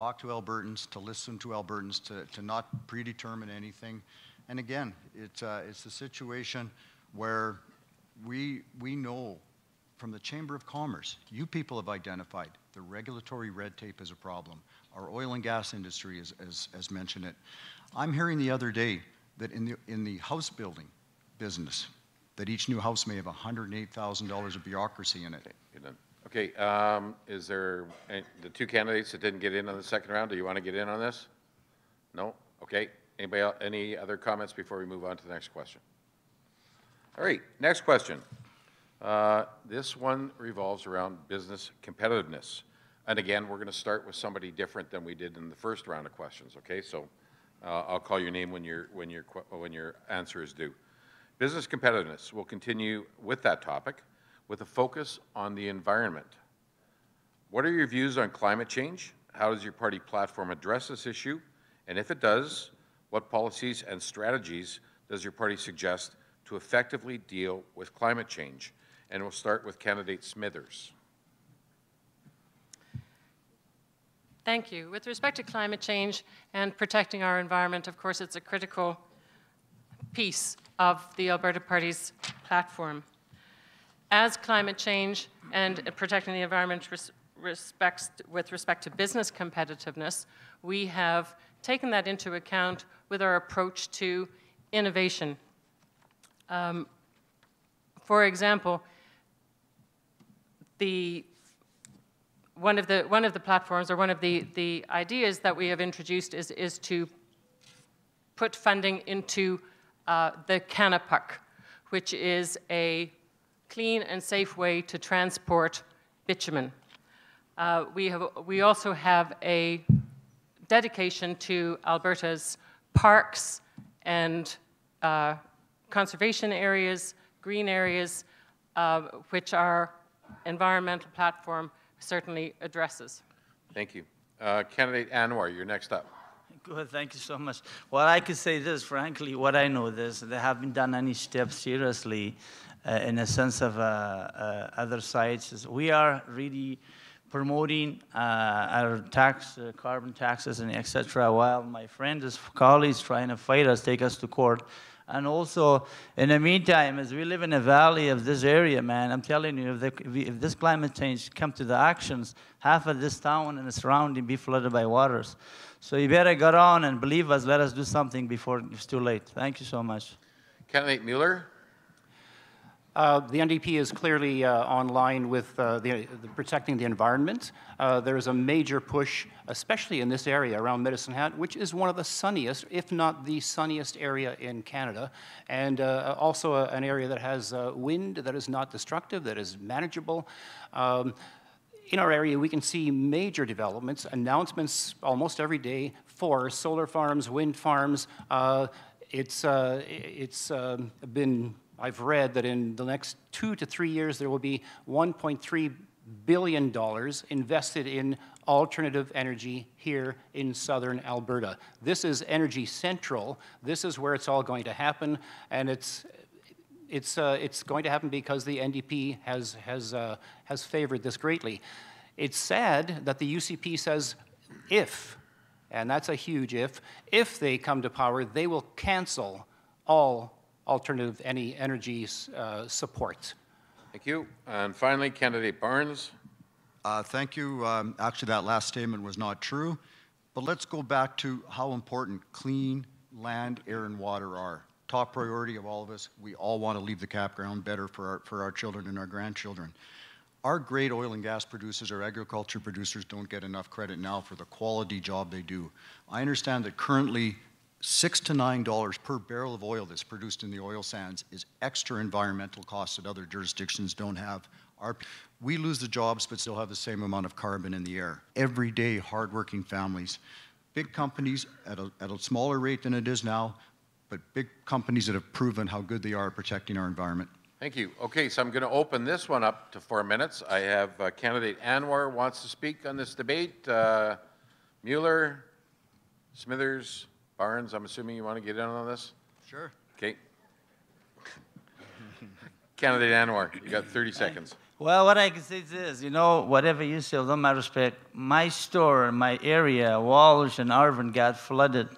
talk to Albertans, to listen to Albertans, to not predetermine anything. And again, it's a situation where we know from the Chamber of Commerce, you people have identified the regulatory red tape as a problem. Our oil and gas industry has mentioned it. I'm hearing the other day that in the house building business, that each new house may have $108,000 of bureaucracy in it. Okay, is there the two candidates that didn't get in on the second round? Do you want to get in on this? No? Okay. Anybody else, any other comments before we move on to the next question? All right, next question. This one revolves around business competitiveness. And again, we're going to start with somebody different than we did in the first round of questions, okay? So I'll call your name when your answer is due. Business competitiveness. We'll continue with that topic with a focus on the environment. What are your views on climate change? How does your party platform address this issue? And if it does, what policies and strategies does your party suggest to effectively deal with climate change? And we'll start with candidate Smithers. Thank you. With respect to climate change and protecting our environment, of course, it's a critical piece of the Alberta Party's platform. As climate change and protecting the environment with respect to business competitiveness, we have taken that into account with our approach to innovation. For example, one of the platforms, or one of the ideas that we have introduced is to put funding into the CANAPUC, which is a clean and safe way to transport bitumen. We also have a dedication to Alberta's parks and conservation areas, green areas, which our environmental platform certainly addresses. Thank you. Candidate Anwar, you're next up. Good, thank you so much. Well, I could say this, frankly, what I know this, they haven't done any steps seriously in a sense of other sites. We are really promoting our carbon taxes and etc. while my friend, his colleagues trying to fight us, take us to court. And also, in the meantime, as we live in a valley of this area, man, I'm telling you, if this climate change come to the actions, half of this town and the surrounding be flooded by waters. So you better get on and believe us, let us do something before it's too late. Thank you so much. Candidate Mueller. The NDP is clearly on line with protecting the environment. There is a major push, especially in this area around Medicine Hat, which is one of the sunniest, if not the sunniest area in Canada, and also an area that has wind that is not destructive, that is manageable. In our area, we can see major developments, announcements almost every day for solar farms, wind farms. I've read that in the next 2 to 3 years, there will be $1.3 billion invested in alternative energy here in southern Alberta. This is energy central. This is where it's all going to happen, and it's going to happen because the NDP has favored this greatly. It's sad that the UCP says if, and that's a huge if they come to power, they will cancel all alternative energy support. Thank you. And finally, candidate Barnes. Thank you. Actually, that last statement was not true. But let's go back to how important clean land, air, and water are. Top priority of all of us. We all want to leave the campground better for our children and our grandchildren. Our great oil and gas producers, our agriculture producers, don't get enough credit now for the quality job they do. I understand that currently $6 to $9 per barrel of oil that's produced in the oil sands is extra environmental costs that other jurisdictions don't have. We lose the jobs but still have the same amount of carbon in the air. Every day, hardworking families, big companies at a smaller rate than it is now, but big companies that have proven how good they are at protecting our environment. Thank you. Okay, so I'm going to open this one up to 4 minutes. I have candidate Anwar wants to speak on this debate. Mueller, Smithers, Barnes, I'm assuming you want to get in on this? Sure. Okay. Candidate Anwar, you got 30 seconds. Well, what I can say is this, you know, whatever you say, with all my respect, my store, my area, Walsh and Arvin got flooded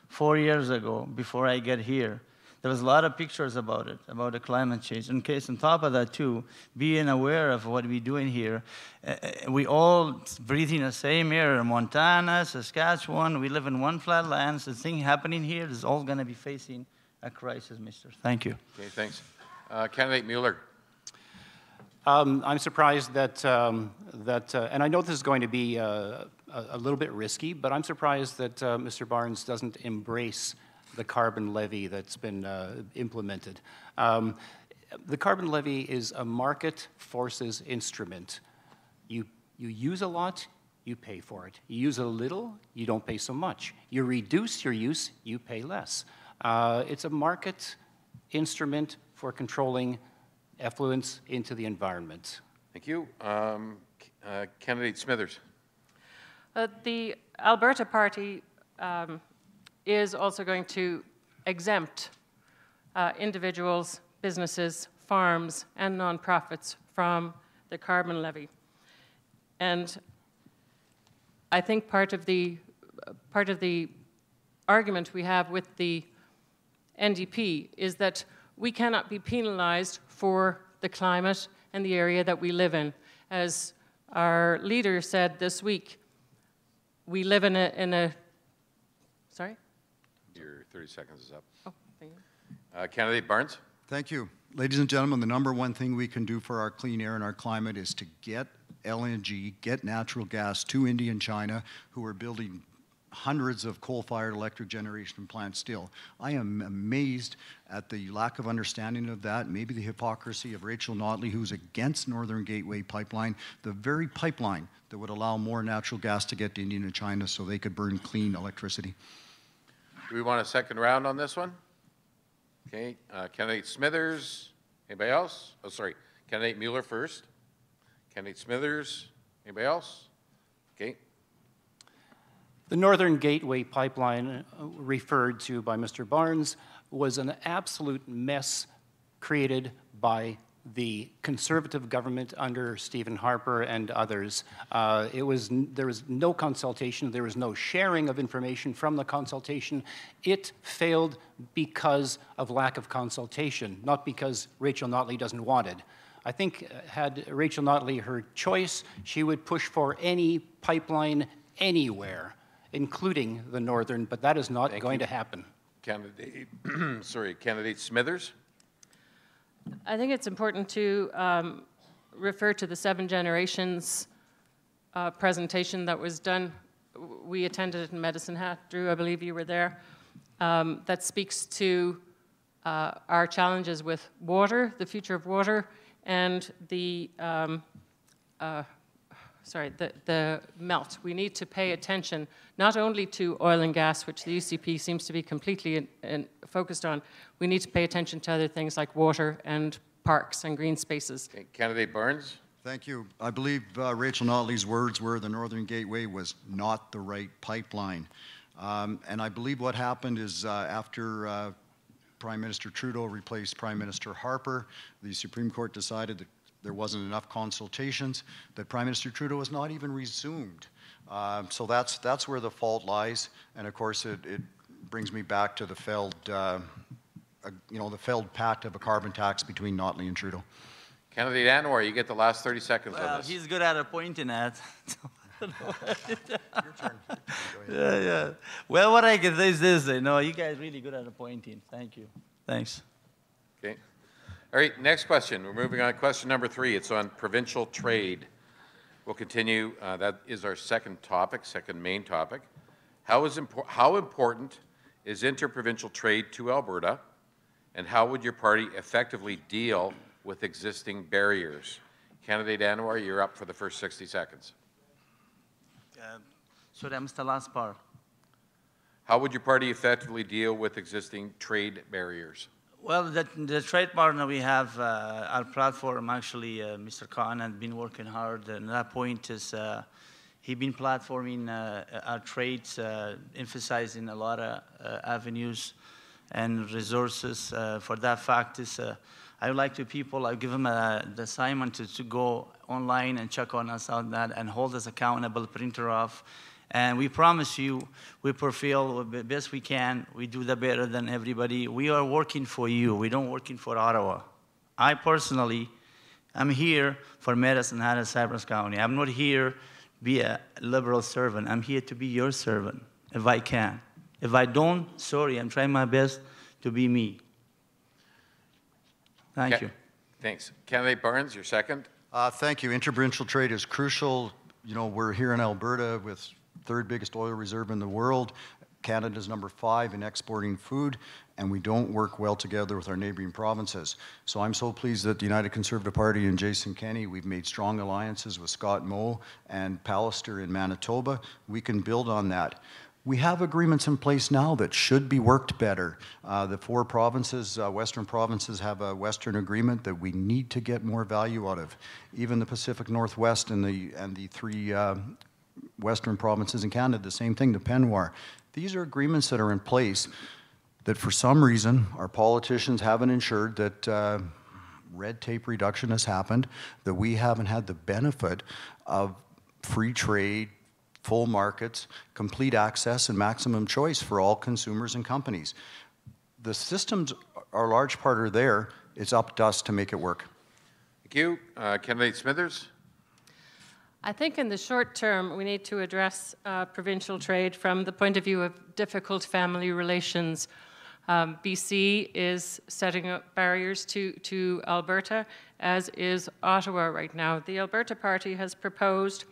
4 years ago before I get here. There was a lot of pictures about it, about the climate change. In case, on top of that too, being aware of what we're doing here, we all breathing the same air. Montana, Saskatchewan, we live in one flat land. So the thing happening here is all going to be facing a crisis, mister. Thank you. Okay, thanks. Candidate Mueller. I'm surprised that, and I know this is going to be a little bit risky, but I'm surprised that Mr. Barnes doesn't embrace the carbon levy that's been implemented. The carbon levy is a market forces instrument. You use a lot, you pay for it. You use a little, you don't pay so much. You reduce your use, you pay less. It's a market instrument for controlling effluents into the environment. Thank you. Candidate Smithers. The Alberta Party is also going to exempt individuals, businesses, farms, and nonprofits from the carbon levy. And I think part of the argument we have with the NDP is that we cannot be penalized for the climate and the area that we live in. As our leader said this week, we live in a sorry? Your 30 seconds is up. Oh, thank you. Candidate Barnes. Thank you. Ladies and gentlemen, the number one thing we can do for our clean air and our climate is to get LNG, get natural gas to India and China, who are building hundreds of coal-fired electric generation plants still. I am amazed at the lack of understanding of that, maybe the hypocrisy of Rachel Notley, who's against Northern Gateway Pipeline, the very pipeline that would allow more natural gas to get to India and China so they could burn clean electricity. Do we want a second round on this one? Okay, Candidate Smithers. Anybody else? Oh, sorry. Candidate Mueller first. Candidate Smithers. Anybody else? Okay. The Northern Gateway Pipeline referred to by Mr. Barnes was an absolute mess created by the Conservative government under Stephen Harper and others. There was no consultation, there was no sharing of information from the consultation. It failed because of lack of consultation, not because Rachel Notley doesn't want it. I think had Rachel Notley her choice, she would push for any pipeline anywhere, including the Northern, but that is not going to happen. Candidate, sorry, Candidate Smithers. I think it's important to refer to the 7 Generations presentation that was done. We attended it in Medicine Hat. Drew, I believe you were there. That speaks to our challenges with water, the future of water, and the melt. We need to pay attention not only to oil and gas, which the UCP seems to be completely focused on. We need to pay attention to other things like water and parks and green spaces. Okay. Candidate Barnes. Thank you. I believe Rachel Notley's words were the Northern Gateway was not the right pipeline. And I believe what happened is after Prime Minister Trudeau replaced Prime Minister Harper, the Supreme Court decided that there wasn't enough consultations, that Prime Minister Trudeau was not even resumed. So that's where the fault lies. And of course, it brings me back to the failed, the failed pact of a carbon tax between Notley and Trudeau. Candidate Anwar, you get the last 30 seconds on this. He's good at pointing at. Your turn. Yeah. Well, what I can say is this, you guys are really good at pointing. Thank you. Thanks. Okay. All right, next question. We're moving on. Question number 3. It's on provincial trade. We'll continue. That is our second main topic. How important is interprovincial trade to Alberta, and how would your party effectively deal with existing barriers? Candidate Anwar, you're up for the first 60 seconds. So that was the last part. How would your party effectively deal with existing trade barriers? Well, the trade partner we have, our platform, actually, Mr. Khan has been working hard, and that point is he's been platforming our trades, emphasizing a lot of avenues and resources. For that fact is I would like to people, I give them the assignment to go online and check on us on that and hold us accountable, printer off. And we promise you, we fulfill the best we can. We do the better than everybody. We are working for you. We don't working for Ottawa. I personally, I'm here for Medicine Hat, Cypress County. I'm not here to be a Liberal servant. I'm here to be your servant, if I can. If I don't, sorry, I'm trying my best to be me. Thank you. Thanks. Candidate Barnes, your second. Thank you. Interprovincial trade is crucial. You know, we're here in Alberta with third biggest oil reserve in the world. Canada's number 5 in exporting food, and we don't work well together with our neighboring provinces. So I'm so pleased that the United Conservative Party and Jason Kenney, we've made strong alliances with Scott Moe and Pallister in Manitoba. We can build on that. We have agreements in place now that should be worked better. The 4 provinces, Western provinces, have a Western agreement that we need to get more value out of. Even the Pacific Northwest and the 3 Western provinces in Canada, the same thing, the Penwar. These are agreements that are in place that for some reason our politicians haven't ensured that red tape reduction has happened, that we haven't had the benefit of free trade, full markets, complete access, and maximum choice for all consumers and companies. The systems are a large part are there. It's up to us to make it work. Thank you. Candidate Smithers. I think in the short term, we need to address provincial trade from the point of view of difficult family relations. BC is setting up barriers to Alberta, as is Ottawa right now. The Alberta Party has proposed,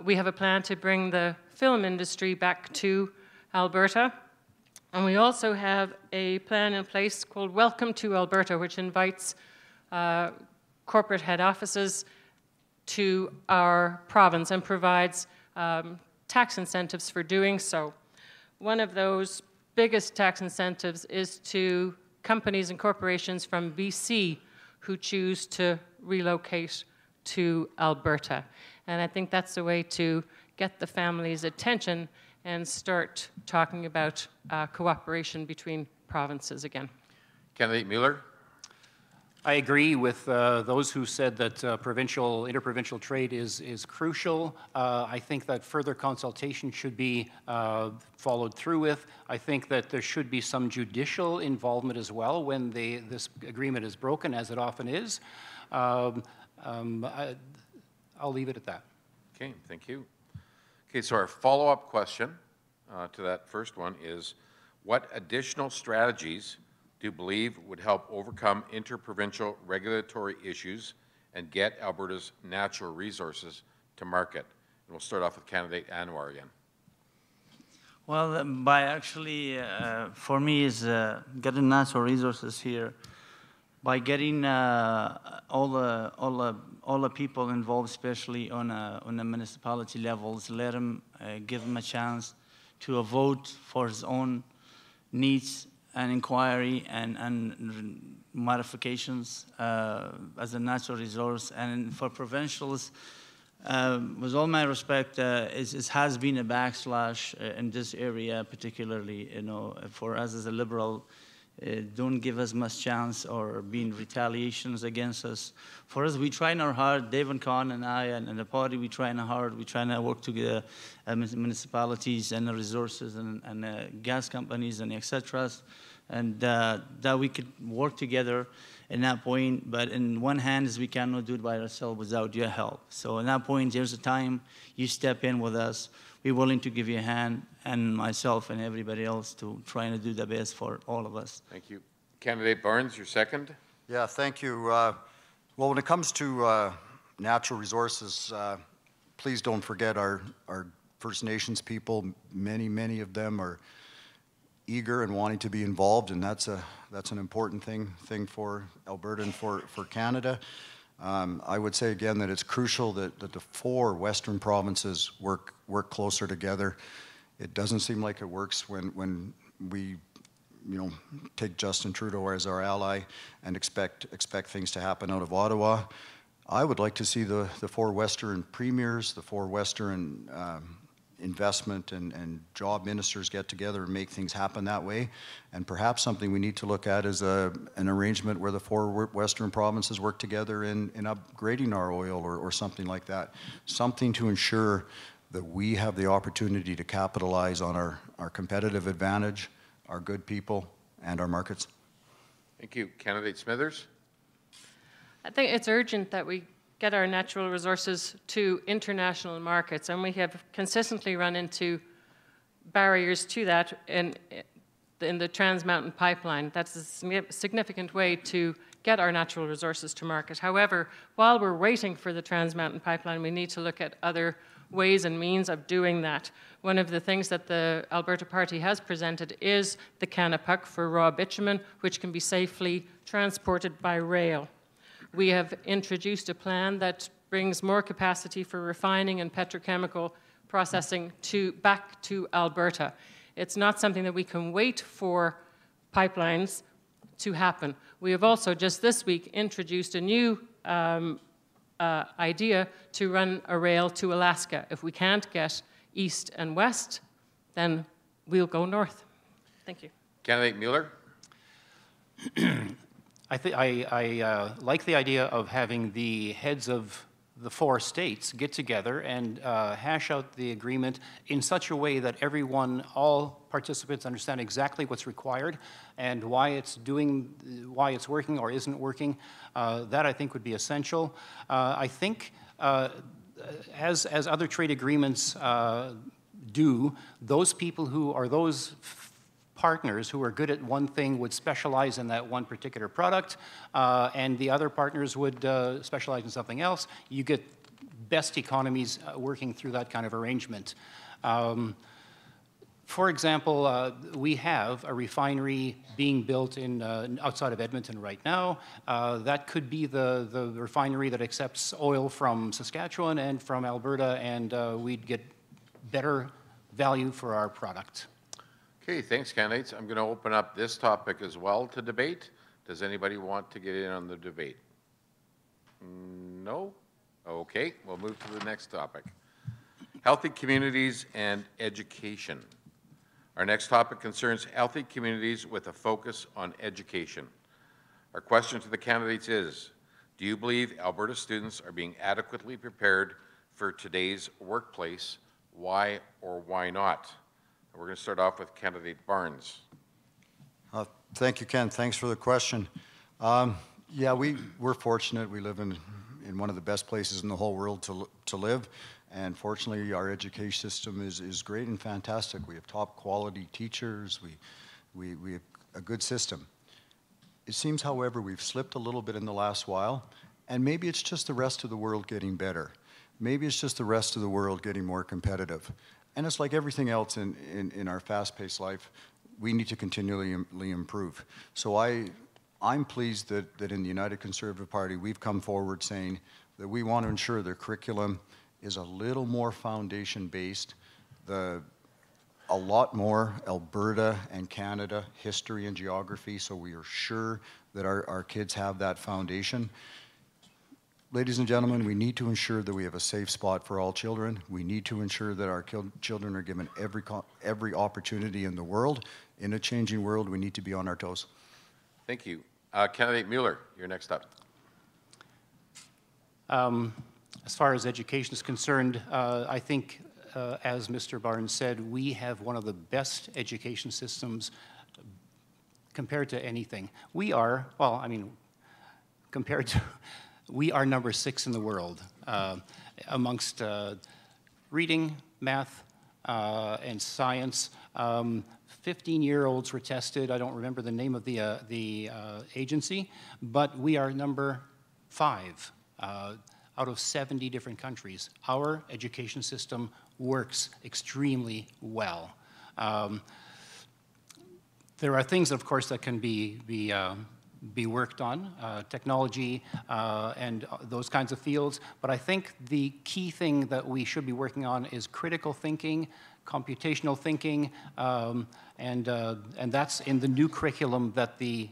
we have a plan to bring the film industry back to Alberta. And we also have a plan in place called Welcome to Alberta, which invites corporate head offices to our province and provides tax incentives for doing so. One of those biggest tax incentives is to companies and corporations from BC who choose to relocate to Alberta. And I think that's a way to get the family's attention and start talking about cooperation between provinces again. Candidate Mueller. I agree with those who said that interprovincial trade is crucial. I think that further consultation should be followed through with. I think that there should be some judicial involvement as well when this agreement is broken, as it often is. I'll leave it at that. Okay, thank you. Okay, so our follow-up question to that first one is, what additional strategies do you believe would help overcome interprovincial regulatory issues and get Alberta's natural resources to market? And we'll start off with candidate Anwar again. Well, by actually, for me, is getting natural resources here by getting all the people involved, especially on the municipality levels, let them give them a chance to vote for his own needs and inquiry and modifications as a natural resource. And for provincials, with all my respect, it has been a backslash in this area, particularly, you know, for us as a Liberal, don't give us much chance or being retaliations against us. For us, we trying our hard, Dave and Con and I and the party, we trying hard, we trying to work together, municipalities and the resources and gas companies and etc. And that we could work together in that point, but in one hand is we cannot do it by ourselves without your help. So in that point, there's a time you step in with us. We're willing to give you a hand, and myself and everybody else to trying to do the best for all of us. Thank you. Candidate Barnes, your second. Yeah, thank you. Well, when it comes to natural resources, please don't forget our First Nations people. Many of them are eager and wanting to be involved, and that's an important thing for Alberta and for Canada. I would say again that it's crucial that the 4 Western provinces work closer together. It doesn't seem like it works when we, you know, take Justin Trudeau as our ally and expect things to happen out of Ottawa. I would like to see the 4 Western premiers, the 4 Western investment and job ministers get together and make things happen that way. And perhaps something we need to look at is an arrangement where the 4 western provinces work together in upgrading our oil or something like that. Something to ensure that we have the opportunity to capitalize on our competitive advantage, our good people, and our markets. Thank you. Candidate Smithers? I think it's urgent that we get our natural resources to international markets, and we have consistently run into barriers to that in the Trans Mountain Pipeline. That's a significant way to get our natural resources to market. However, while we're waiting for the Trans Mountain Pipeline, we need to look at other ways and means of doing that. One of the things that the Alberta Party has presented is the Canapuck for raw bitumen, which can be safely transported by rail. We have introduced a plan that brings more capacity for refining and petrochemical processing back to Alberta. It's not something that we can wait for pipelines to happen. We have also just this week introduced a new idea to run a rail to Alaska. If we can't get east and west, then we'll go north. Thank you. Candidate Mueller? I like the idea of having the heads of the 4 states get together and hash out the agreement in such a way that all participants understand exactly what's required and why it's working or isn't working. That I think would be essential. I think as other trade agreements do, those people who are those partners who are good at one thing would specialize in that one particular product, and the other partners would specialize in something else. You get best economies working through that kind of arrangement. For example, we have a refinery being built outside of Edmonton right now. That could be the refinery that accepts oil from Saskatchewan and from Alberta, and we'd get better value for our product. Okay, thanks, candidates. I'm going to open up this topic as well to debate. Does anybody want to get in on the debate? No? Okay, we'll move to the next topic. Healthy communities and education. Our next topic concerns healthy communities with a focus on education. Our question to the candidates is, do you believe Alberta students are being adequately prepared for today's workplace? Why or why not? We're going to start off with candidate Barnes. Thank you, Ken. Thanks for the question. Yeah, we're fortunate. We live in one of the best places in the whole world to live. And fortunately, our education system is great and fantastic. We have top quality teachers. We have a good system. It seems, however, we've slipped a little bit in the last while. And maybe it's just the rest of the world getting better. Maybe it's just the rest of the world getting more competitive. And it's like everything else in our fast-paced life, we need to continually improve. So I'm pleased that in the United Conservative Party, we've come forward saying that we want to ensure their curriculum is a little more foundation-based, a lot more Alberta and Canada history and geography, so we are sure that our kids have that foundation. Ladies and gentlemen, we need to ensure that we have a safe spot for all children. We need to ensure that our children are given every opportunity in the world. In a changing world, we need to be on our toes. Thank you. Candidate Mueller, you're next up. As far as education is concerned, I think, as Mr. Barnes said, we have one of the best education systems compared to anything. We are, well, I mean, compared to, we are number 6 in the world amongst reading, math, and science. 15-year-olds were tested. I don't remember the name of the agency, but we are number 5 out of 70 different countries. Our education system works extremely well. There are things, of course, that can be worked on, technology and those kinds of fields, but I think the key thing that we should be working on is critical thinking, computational thinking, and that's in the new curriculum that the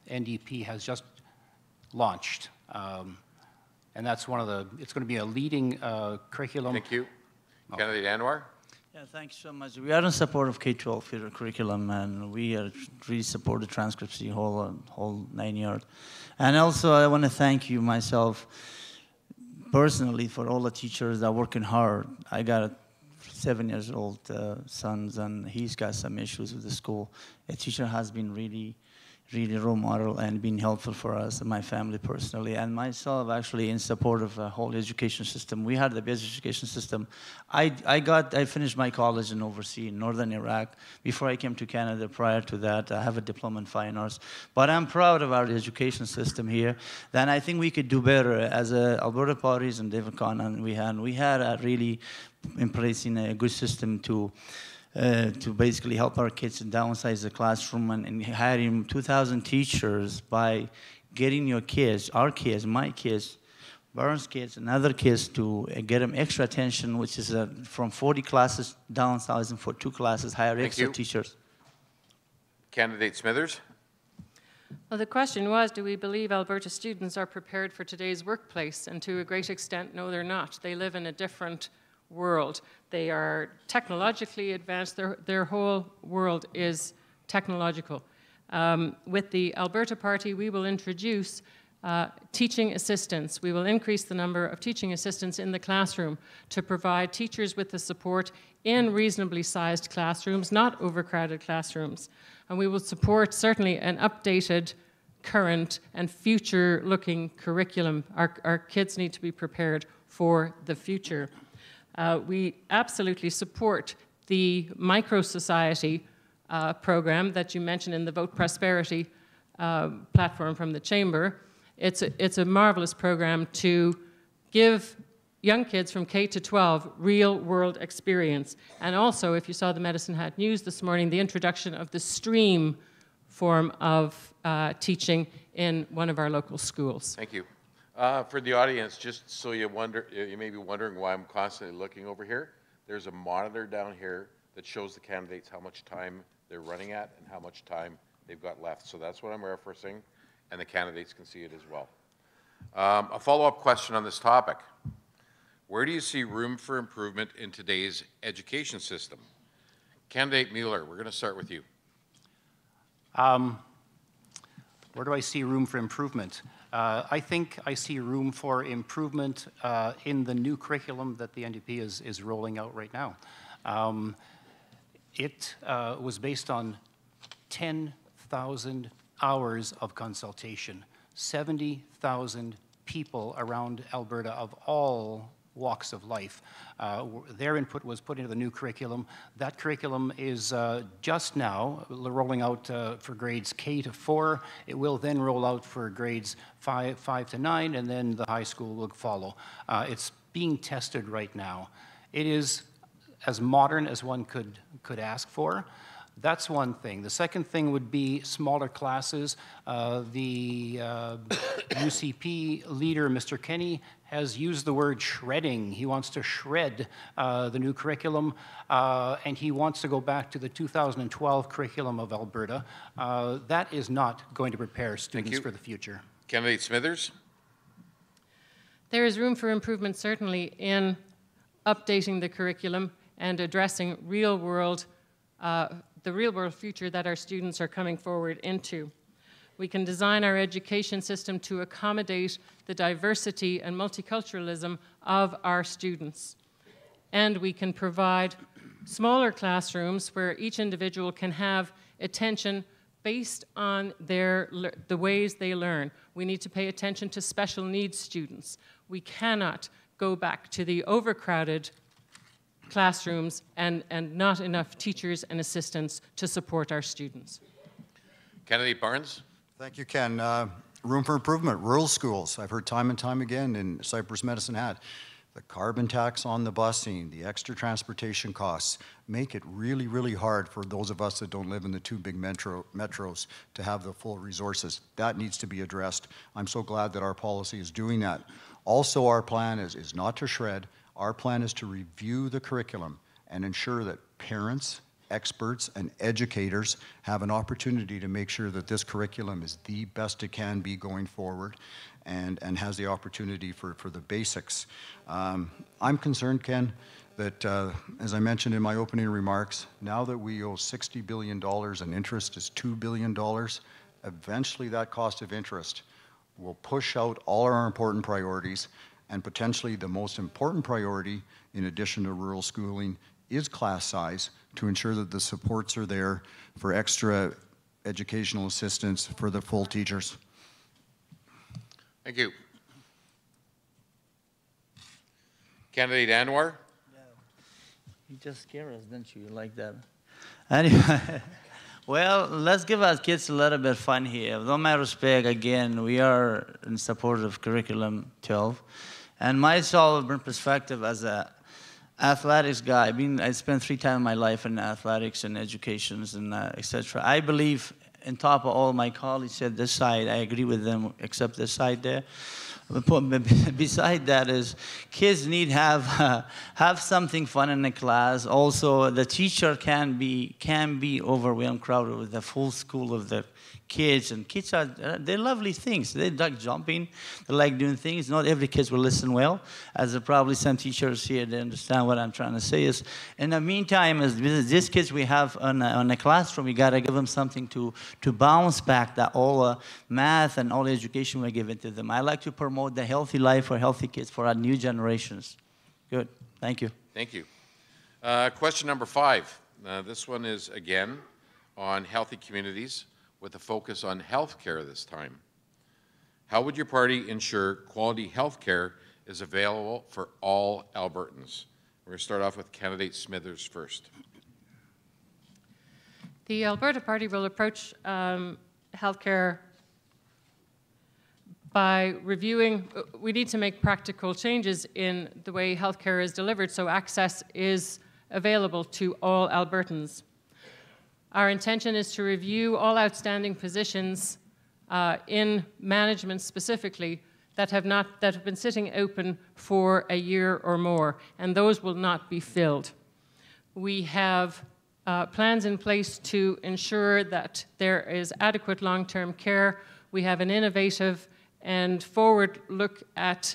NDP has just launched. And that's one of the, it's going to be a leading curriculum. Thank you. Candidate Anwar? Yeah, thanks so much. We are in support of K-12 curriculum, and we are really support the transcripts, the whole 9 yards. And also, I want to thank you myself personally for all the teachers that are working hard. I got a 7-year-old sons, and he's got some issues with the school. A teacher has been really role model and been helpful for us and my family personally, and myself actually in support of the whole education system. We had the best education system. I finished my college in overseas in northern Iraq before I came to Canada. Prior to that, I have a diploma in fine arts. But I'm proud of our education system here. Then I think we could do better as Alberta parties and David Conn. We had a really embracing a good system to basically help our kids downsize the classroom and hiring 2,000 teachers by getting your kids, our kids, my kids, Barnes kids, and other kids to get them extra attention, which is from 40 classes downsizing for 2 classes, hire extra teachers. Candidate Smithers? Well, the question was, do we believe Alberta students are prepared for today's workplace? And to a great extent, no, they're not. They live in a different world. They are technologically advanced. Their whole world is technological. With the Alberta Party, we will introduce teaching assistants. We will increase the number of teaching assistants in the classroom to provide teachers with the support in reasonably sized classrooms, not overcrowded classrooms. And we will support certainly an updated, current, and future-looking curriculum. Our kids need to be prepared for the future. We absolutely support the micro-society program that you mentioned in the Vote Prosperity platform from the Chamber. It's a marvelous program to give young kids from K to 12 real-world experience. And also, if you saw the Medicine Hat News this morning, the introduction of the STREAM form of teaching in one of our local schools. Thank you. For the audience, just so you may be wondering why I'm constantly looking over here. There's a monitor down here that shows the candidates how much time they're running at and how much time they've got left. So that's what I'm referencing, and the candidates can see it as well. A follow-up question on this topic. Where do you see room for improvement in today's education system? Candidate Mueller, we're going to start with you. Where do I see room for improvement? I think I see room for improvement in the new curriculum that the NDP is rolling out right now. It was based on 10,000 hours of consultation, 70,000 people around Alberta of all walks of life. Their input was put into the new curriculum. That curriculum is just now rolling out for grades K to 4. It will then roll out for grades 5 to 9, and then the high school will follow. It's being tested right now. It is as modern as one could ask for. That's one thing. The second thing would be smaller classes. The UCP leader, Mr. Kenny, has used the word shredding. He wants to shred the new curriculum, and he wants to go back to the 2012 curriculum of Alberta. That is not going to prepare students for the future. Candidate Smithers? There is room for improvement, certainly, in updating the curriculum and addressing the real-world future that our students are coming forward into. We can design our education system to accommodate the diversity and multiculturalism of our students. And we can provide smaller classrooms where each individual can have attention based on the ways they learn. We need to pay attention to special needs students. We cannot go back to the overcrowded classrooms and not enough teachers and assistants to support our students. Candidate Barnes? Thank you, Ken. Room for improvement, rural schools. I've heard time and time again in Cypress Medicine Hat, the carbon tax on the busing, the extra transportation costs, make it really, really hard for those of us that don't live in the 2 big metros to have the full resources. That needs to be addressed. I'm so glad that our policy is doing that. Also, our plan is not to shred. Our plan is to review the curriculum and ensure that parents, experts, and educators have an opportunity to make sure that this curriculum is the best it can be going forward and has the opportunity for the basics. I'm concerned, Ken, that, as I mentioned in my opening remarks, now that we owe $60 billion and interest is $2 billion, eventually that cost of interest will push out all our important priorities, and potentially the most important priority, in addition to rural schooling, is class size, to ensure that the supports are there for extra educational assistance for the full teachers. Thank you. Candidate Anwar? You just scare us, didn't you? You like that? Anyway, well, let's give our kids a little bit of fun here. With all my respect, again, we are in support of Curriculum 12. And my solid perspective as a athletics guy, I spent 3 times my life in athletics and educations and etc. I believe, on top of all my colleagues said this side, I agree with them, except this side there. Beside that is kids need have something fun in the class. Also, the teacher can be overwhelmed, crowded with the full school of the kids, and kids they're lovely things. They like jumping, they like doing things. Not every kid will listen well, as probably some teachers here they understand what I'm trying to say. Is in the meantime, as these kids we have on the classroom, we gotta give them something to bounce back that all math and all education we're giving to them. I like to promote the healthy life for healthy kids for our new generations. Good, thank you. Thank you. Question number 5. This one is again on healthy communities, with a focus on health care this time. How would your party ensure quality health care is available for all Albertans? We're going to start off with candidate Smithers first. The Alberta Party will approach healthcare by reviewing. We need to make practical changes in the way healthcare is delivered so access is available to all Albertans. Our intention is to review all outstanding positions in management specifically that have been sitting open for a year or more, and those will not be filled. We have plans in place to ensure that there is adequate long-term care. We have an innovative and forward look at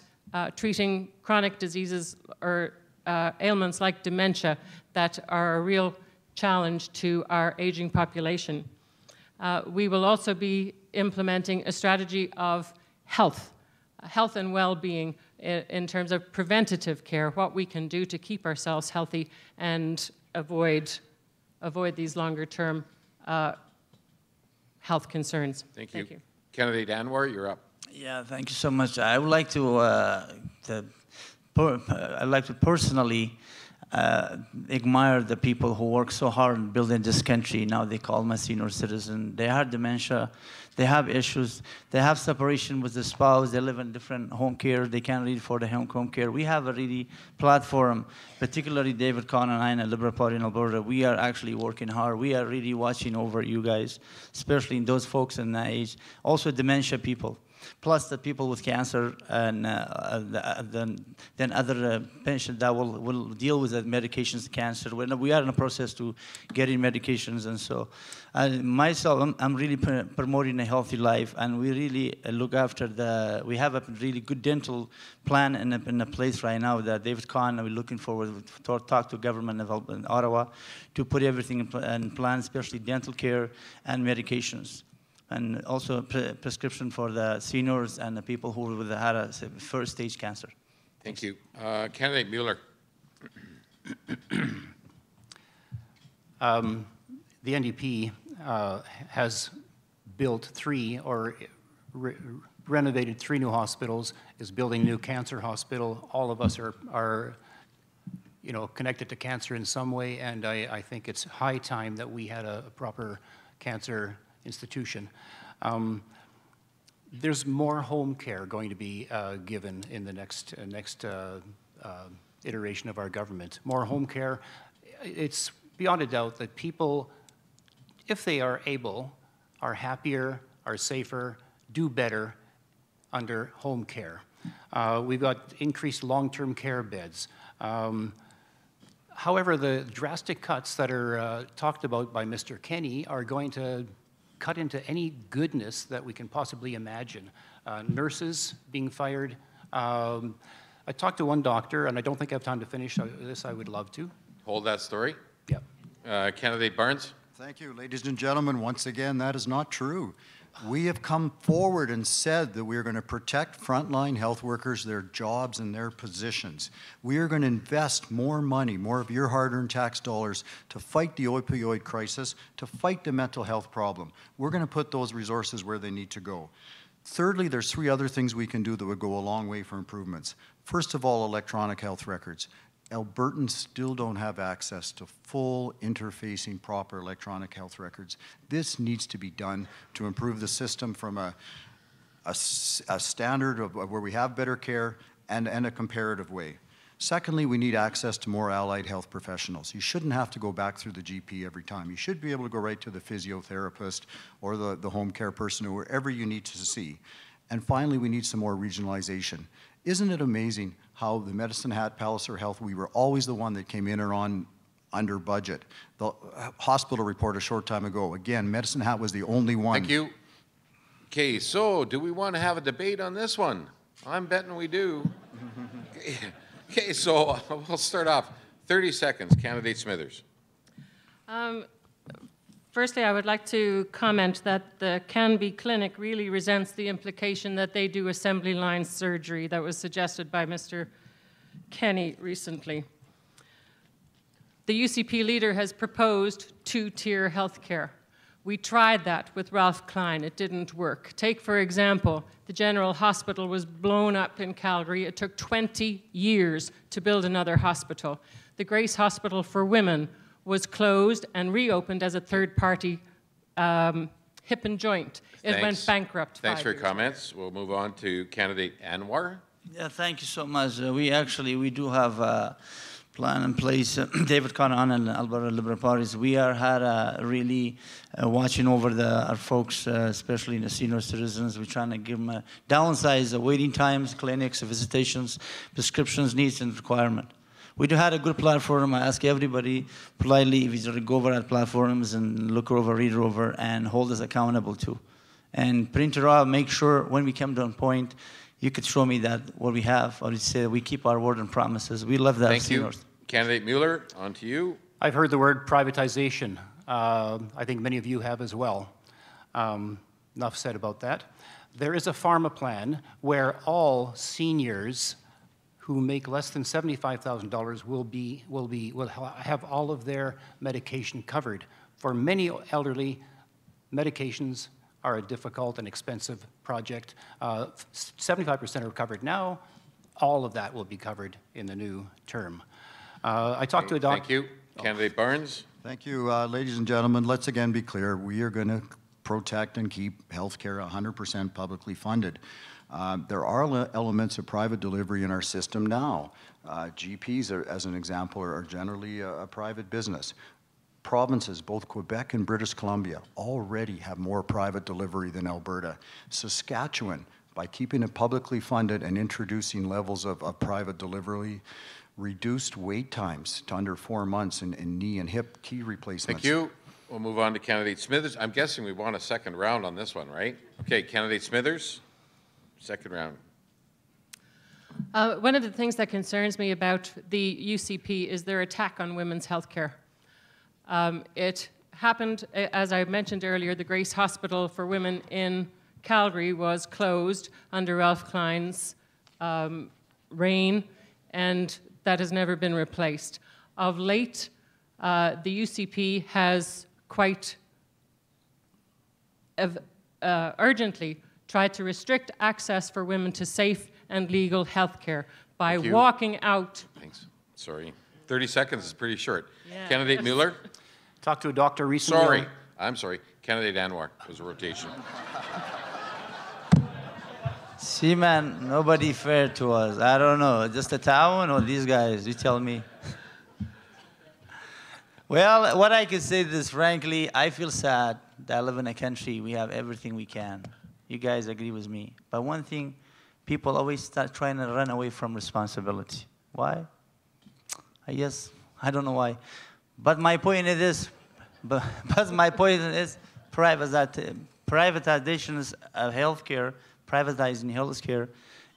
treating chronic diseases or ailments like dementia that are a real challenge to our aging population. We will also be implementing a strategy of health and well-being in terms of preventative care, what we can do to keep ourselves healthy and avoid these longer-term health concerns. Thank you. Candidate Anwar, you're up. Yeah, thank you so much. I would like to personally admire the people who work so hard in building this country. Now they call them senior citizen. They have dementia, they have issues, they have separation with the spouse, they live in different home care, they can't really afford the home care. We have a really platform, particularly David Conn and I in the Liberal Party in Alberta. We are actually working hard. We are really watching over you guys, especially in those folks in that age. Also dementia people. Plus the people with cancer and then other patients that will deal with the medications, cancer. We are in the process to getting medications, and so myself, I'm really promoting a healthy life, and we really look after we have a really good dental plan in a place right now that David Conn, we're looking forward to talk to government in Ottawa to put everything in plan, especially dental care and medications. And also prescription for the seniors and the people who had a first-stage cancer. Thank you. Candidate Mueller. The NDP has built 3 or renovated 3 new hospitals, is building a new cancer hospital. All of us are connected to cancer in some way, and I think it's high time that we had a proper cancer institution. There's more home care going to be given in the next iteration of our government. More home care. It's beyond a doubt that people, if they are able, are happier, are safer, do better under home care. We've got increased long-term care beds. However, the drastic cuts that are talked about by Mr. Kenney are going to cut into any goodness that we can possibly imagine. Nurses being fired, I talked to one doctor, and I don't think I have time to finish this. I would love to. Hold that story. Yeah. Candidate Barnes? Thank you, ladies and gentlemen. Once again, that is not true. We have come forward and said that we are going to protect frontline health workers, their jobs and their positions. We are going to invest more money, more of your hard-earned tax dollars to fight the opioid crisis, to fight the mental health problem. We're going to put those resources where they need to go. Thirdly, there's 3 other things we can do that would go a long way for improvements. First of all, electronic health records. Albertans still don't have access to full interfacing proper electronic health records. This needs to be done to improve the system from a standard of where we have better care and a comparative way. Secondly, we need access to more allied health professionals. You shouldn't have to go back through the GP every time. You should be able to go right to the physiotherapist or the home care person or wherever you need to see. And finally, we need some more regionalization. Isn't it amazing how the Medicine Hat, Palliser Health, we were always the one that came in or on under budget. The hospital report a short time ago, again, Medicine Hat was the only one. Thank you. Okay, so do we want to have a debate on this one? I'm betting we do. Okay, so we'll start off. 30 seconds, Candidate Smithers. Firstly, I would like to comment that the Canby Clinic really resents the implication that they do assembly line surgery that was suggested by Mr. Kenny recently. The UCP leader has proposed 2-tier healthcare. We tried that with Ralph Klein. It didn't work. Take, for example, the General Hospital was blown up in Calgary. It took 20 years to build another hospital. The Grace Hospital for Women was closed and reopened as a third-party hip and joint. It went bankrupt. Thanks for your comments. We'll move on to Candidate Anwar. Yeah, thank you so much. We do have a plan in place. David Conan and Alberta Liberal Parties, we are really watching over our folks, especially the senior citizens. We're trying to give them downsize the waiting times, clinics, visitations, prescriptions, needs, and requirement. We do have a good platform. I ask everybody politely if you go over at platforms and look over, read over, and hold us accountable too. And print it out, make sure when we come to a point, you could show me that what we have, or you say we keep our word and promises. We love that. Thank you. Candidate Mueller, on to you. I've heard the word privatization. I think many of you have as well. Enough said about that. There is a pharma plan where all seniors who make less than $75,000 will have all of their medication covered. For many elderly, medications are a difficult and expensive project. 75% are covered now. All of that will be covered in the new term. I talked to a doctor. Thank you. Candidate Barnes. Thank you, ladies and gentlemen. Let's again be clear. We are going to protect and keep healthcare 100% publicly funded. There are elements of private delivery in our system now. GPs, as an example, are generally a private business. Provinces, both Quebec and British Columbia, already have more private delivery than Alberta. Saskatchewan, by keeping it publicly funded and introducing levels of private delivery, reduced wait times to under 4 months in knee and hip key replacements. Thank you. We'll move on to Candidate Smithers. I'm guessing we want a second round on this one, right? Okay, Candidate Smithers, second round. One of the things that concerns me about the UCP is their attack on women's health care. It happened, as I mentioned earlier, the Grace Hospital for Women in Calgary was closed under Ralph Klein's reign, and that has never been replaced. Of late, the UCP has quite urgently tried to restrict access for women to safe and legal health care by walking out. Thanks. Sorry. 30 seconds is pretty short. Yeah. Candidate Mueller. Talked to a doctor recently. Sorry. I'm sorry. Candidate Anwar. It was a rotation. See, man, nobody fair to us. I don't know. Just the town or these guys? You tell me. Well, what I can say is, frankly, I feel sad that I live in a country we have everything we can. You guys agree with me. But one thing, people always start trying to run away from responsibility. Why? I guess, I don't know why. But my point is this, privatization of healthcare, privatizing healthcare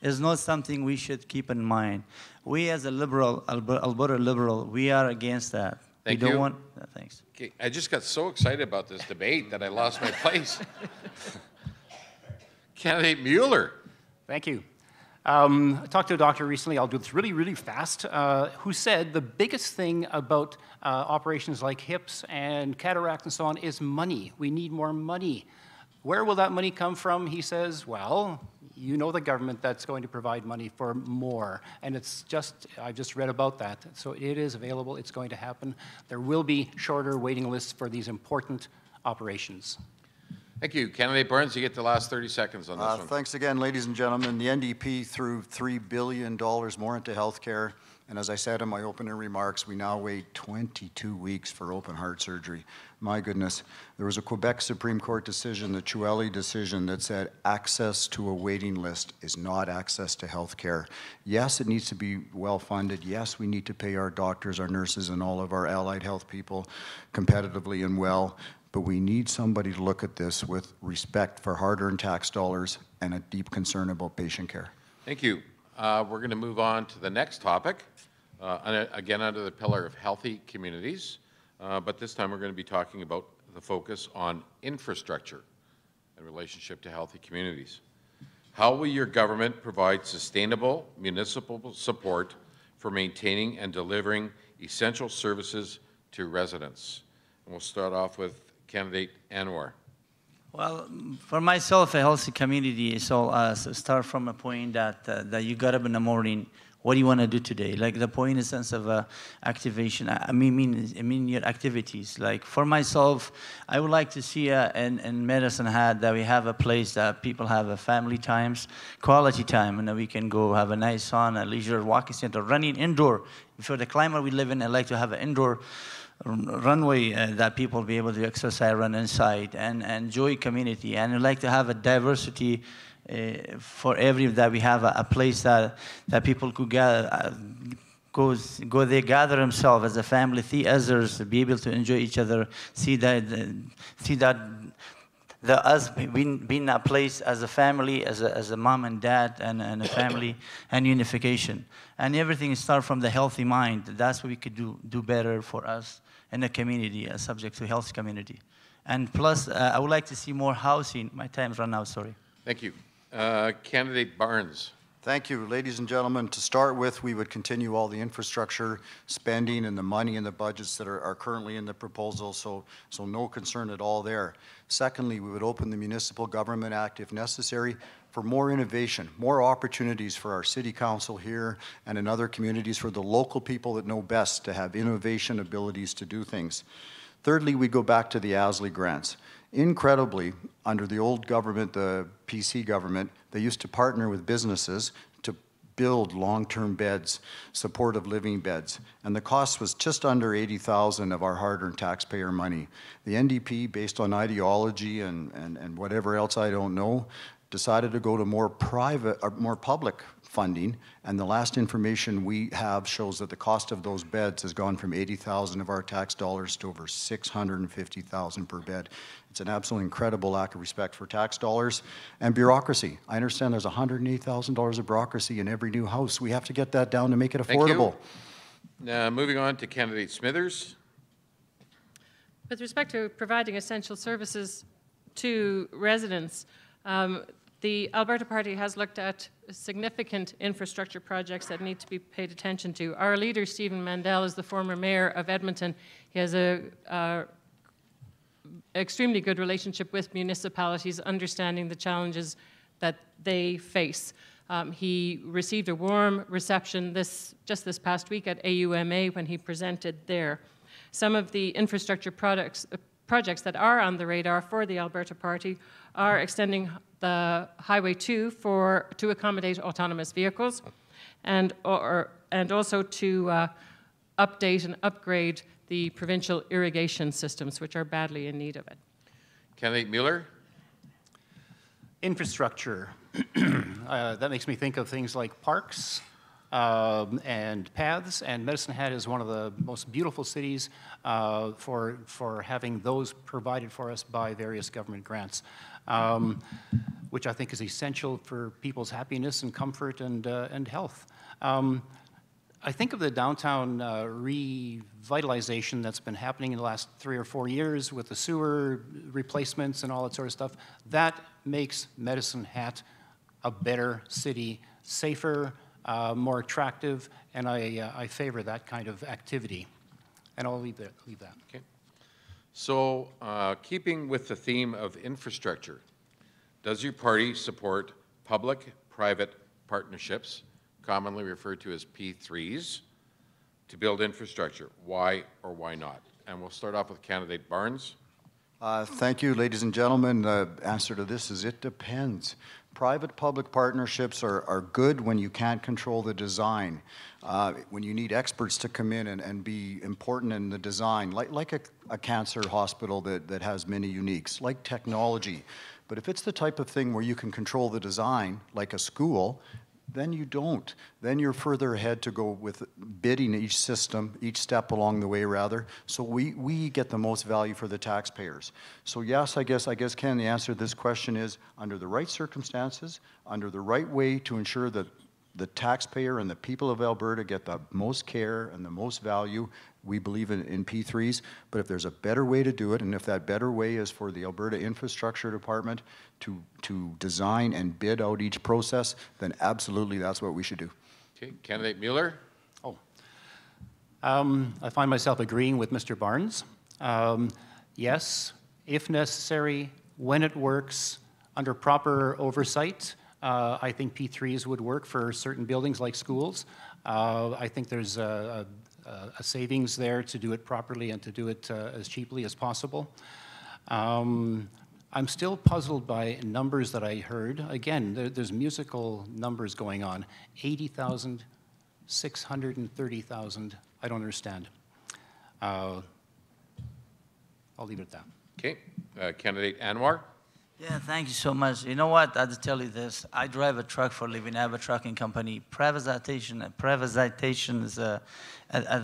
is not something we should keep in mind. We as a liberal, Alberta liberal, we are against that. Thank we don't you. want, thanks. Okay, I just got so excited about this debate that I lost my place. Candidate Mueller. Thank you. I talked to a doctor recently, I'll do this really, really fast, who said the biggest thing about operations like hips and cataract and so on is money. We need more money. Where will that money come from? He says, well, you know the government that's going to provide money for more. And it's just, I've just read about that. So it is available, it's going to happen. There will be shorter waiting lists for these important operations. Thank you. Candidate Burns, you get the last 30 seconds on this one. Thanks again, ladies and gentlemen. The NDP threw $3 billion more into healthcare. And as I said in my opening remarks, we now wait 22 weeks for open heart surgery. My goodness. There was a Quebec Supreme Court decision, the Chueli decision, that said access to a waiting list is not access to health care. Yes, it needs to be well funded. Yes, we need to pay our doctors, our nurses, and all of our allied health people competitively and well. But we need somebody to look at this with respect for hard-earned tax dollars and a deep concern about patient care. Thank you. We're going to move on to the next topic, again under the pillar of healthy communities, but this time we're going to be talking about the focus on infrastructure in relationship to healthy communities. How will your government provide sustainable municipal support for maintaining and delivering essential services to residents? And we'll start off with Candidate Anwar. Well, for myself, a healthy community is all start from a point that you got up in the morning. What do you want to do today? Like the point in sense of activation. I mean your activities. Like for myself, I would like to see in Medicine Hat that we have a place that people have a family times, quality time, and that we can go have a nice sauna, leisure walking center, running indoor. For the climate we live in, I like to have an indoor runway that people be able to exercise, run inside, and enjoy community. And I'd like to have a diversity for that we have a place that people could gather, go there, gather themselves as a family, see others, be able to enjoy each other, see that us being a place as a family, as a mom and dad and a family, and unification. And everything starts from the healthy mind. That's what we could do better for us in the community, subject to health community. And plus, I would like to see more housing. My time's run out, sorry. Thank you. Candidate Barnes. Thank you, ladies and gentlemen. To start with, we would continue all the infrastructure spending and the money in the budgets that are currently in the proposal, so no concern at all there. Secondly, we would open the Municipal Government Act, if necessary, for more innovation, more opportunities for our city council here and in other communities, for the local people that know best to have innovation abilities to do things. Thirdly, we go back to the ASLI grants. Incredibly, under the old government, the PC government, they used to partner with businesses to build long-term beds, supportive living beds, and the cost was just under $80,000 of our hard-earned taxpayer money. The NDP, based on ideology and whatever else I don't know, decided to go to more private, or more public funding, and the last information we have shows that the cost of those beds has gone from $80,000 of our tax dollars to over $650,000 per bed. It's an absolutely incredible lack of respect for tax dollars and bureaucracy. I understand there's $108,000 of bureaucracy in every new house. We have to get that down to make it affordable. Thank you. Now, moving on to Candidate Smithers. With respect to providing essential services to residents, the Alberta Party has looked at significant infrastructure projects that need to be paid attention to. Our leader, Stephen Mandel, is the former mayor of Edmonton. He has a extremely good relationship with municipalities, understanding the challenges that they face. He received a warm reception just this past week at AUMA when he presented there. Some of the infrastructure projects that are on the radar for the Alberta Party are extending the Highway 2 to accommodate autonomous vehicles, and also to update and upgrade the provincial irrigation systems, which are badly in need of it. Candidate Mueller. Infrastructure. That makes me think of things like parks, and paths, and Medicine Hat is one of the most beautiful cities for having those provided for us by various government grants, which I think is essential for people's happiness and comfort and health. I think of the downtown revitalization that's been happening in the last 3 or 4 years with the sewer replacements and all that sort of stuff. That makes Medicine Hat a better city, safer, more attractive, and I favor that kind of activity. And I'll leave that. Okay. So, keeping with the theme of infrastructure, does your party support public-private partnerships, commonly referred to as P3s, to build infrastructure? Why or why not? And we'll start off with candidate Barnes. Thank you, ladies and gentlemen. The answer to this is it depends. Private-public partnerships are good when you can't control the design, when you need experts to come in and be important in the design, like a cancer hospital that has many uniques, like technology. But if it's the type of thing where you can control the design, like a school, then you don't. Then you're further ahead to go with bidding each system, each step along the way rather, so we get the most value for the taxpayers. So yes, I guess Ken, the answer to this question is, under the right circumstances, under the right way to ensure that the taxpayer and the people of Alberta get the most care and the most value, we believe in P3s, but if there's a better way to do it, and if that better way is for the Alberta Infrastructure Department to design and bid out each process, then absolutely that's what we should do. Okay, candidate Mueller. I find myself agreeing with Mr. Barnes. Yes, if necessary, when it works, under proper oversight, I think P3s would work for certain buildings like schools. I think there's a savings there to do it properly and to do it as cheaply as possible. I'm still puzzled by numbers that I heard. Again, there's musical numbers going on. 80,000, 630,000. I don't understand. I'll leave it at that. Okay, candidate Anwar. Yeah, thank you so much. You know what? I'll just tell you this. I drive a truck for a living. I have a trucking company. Privatization is at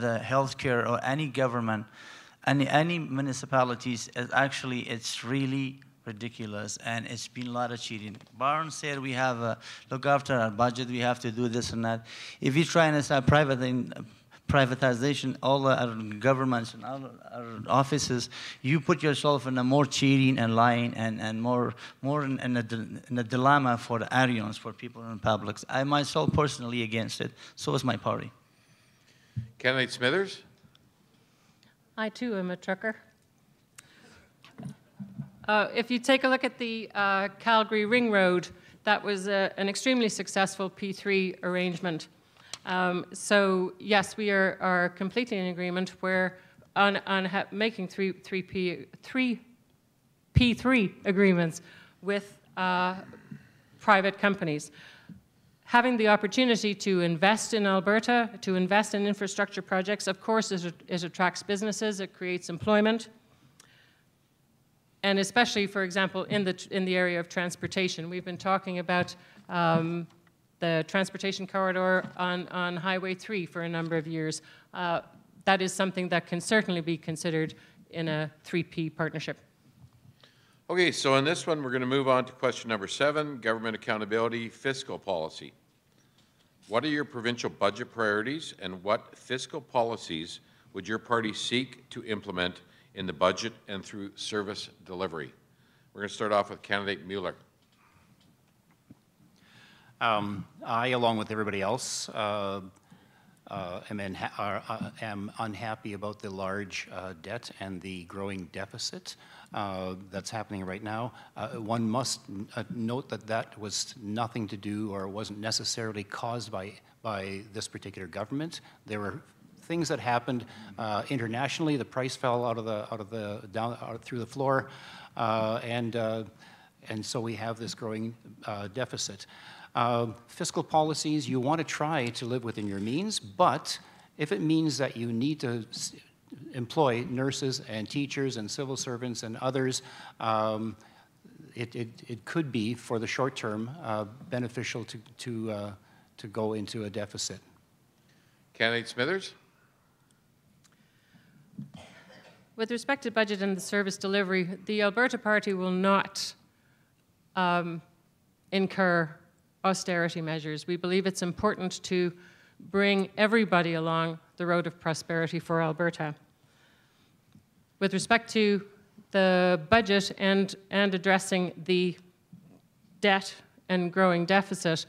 the healthcare or any government, any municipalities, it's really ridiculous, and it's been a lot of cheating. Barnes said we have to look after our budget, we have to do this and that. If you're trying to start privatization, all our governments and all our offices, you put yourself in a more cheating and lying and more in a dilemma for the Arians, for people in the public. I myself personally against it. So is my party. Candidate Smithers. I too am a trucker. If you take a look at the Calgary Ring Road, that was an extremely successful P3 arrangement. So yes, we are completely in agreement. We're on making three P3 agreements with private companies. Having the opportunity to invest in Alberta, to invest in infrastructure projects, of course, it attracts businesses, it creates employment. And especially, for example, in the area of transportation. We've been talking about the transportation corridor on Highway 3 for a number of years. That is something that can certainly be considered in a 3P partnership. Okay, so on this one, we're going to move on to question number 7, government accountability, fiscal policy. What are your provincial budget priorities, and what fiscal policies would your party seek to implement in the budget and through service delivery? We're going to start off with candidate Mueller. I, along with everybody else, am unhappy about the large debt and the growing deficit that's happening right now. One must note that was nothing to do or wasn't necessarily caused by this particular government. There were things that happened internationally. The price fell out through the floor, and so we have this growing deficit. Fiscal policies, you want to try to live within your means, but if it means that you need to employ nurses and teachers and civil servants and others, it could be, for the short term, beneficial to go into a deficit. Candidate Smithers? With respect to budget and the service delivery, the Alberta Party will not incur austerity measures. We believe it's important to bring everybody along the road of prosperity for Alberta. With respect to the budget and addressing the debt and growing deficit,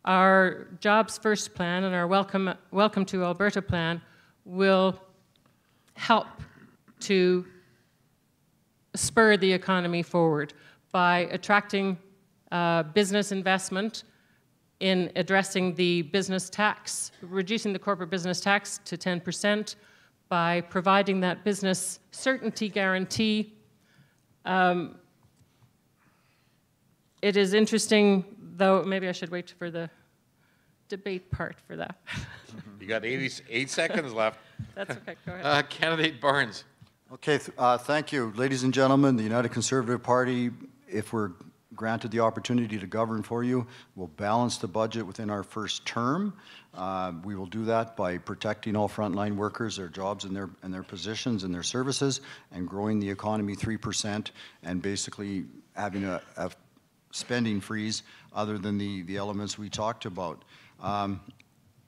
our Jobs First plan and our Welcome to Alberta plan will help to spur the economy forward by attracting business investment in addressing the business tax, reducing the corporate business tax to 10%, by providing that business certainty guarantee. It is interesting, though, maybe I should wait for the debate part for that. You got 88 seconds left. That's okay, go ahead. Candidate Barnes. Okay, thank you. Ladies and gentlemen, the United Conservative Party, if we're granted the opportunity to govern for you, will balance the budget within our first term. We will do that by protecting all frontline workers, their jobs and their positions and their services, and growing the economy 3%, and basically having a spending freeze other than the elements we talked about.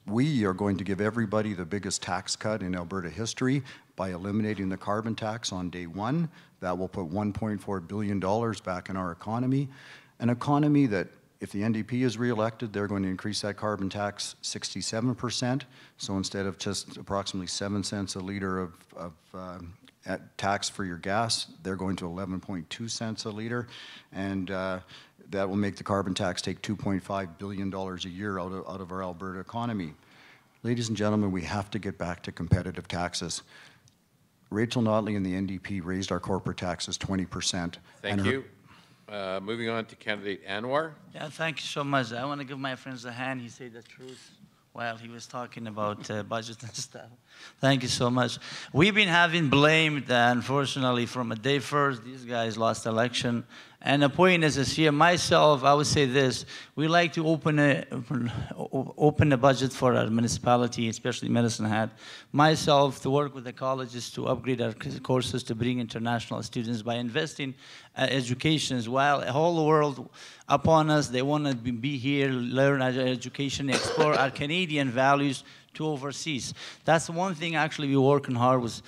We are going to give everybody the biggest tax cut in Alberta history by eliminating the carbon tax on day one. That will put $1.4 billion back in our economy. An economy that, if the NDP is re-elected, they're going to increase that carbon tax 67%. So instead of just approximately 7 cents a liter of tax for your gas, they're going to 11.2 cents a liter. And that will make the carbon tax take $2.5 billion a year out of our Alberta economy. Ladies and gentlemen, we have to get back to competitive taxes. Rachel Notley and the NDP raised our corporate taxes 20%. Thank you. Moving on to candidate Anwar. Yeah, thank you so much. I want to give my friends a hand. He said the truth while he was talking about budget and stuff. Thank you so much. We've been having blamed, unfortunately, from a day first. These guys lost election. And the point is this here, myself, I would say this, we like to open the budget for our municipality, especially Medicine Hat. Myself, to work with the colleges to upgrade our courses to bring international students by investing education as well. The whole world upon us, they want to be here, learn our education, explore our Canadian values to overseas. That's one thing actually we're working hard with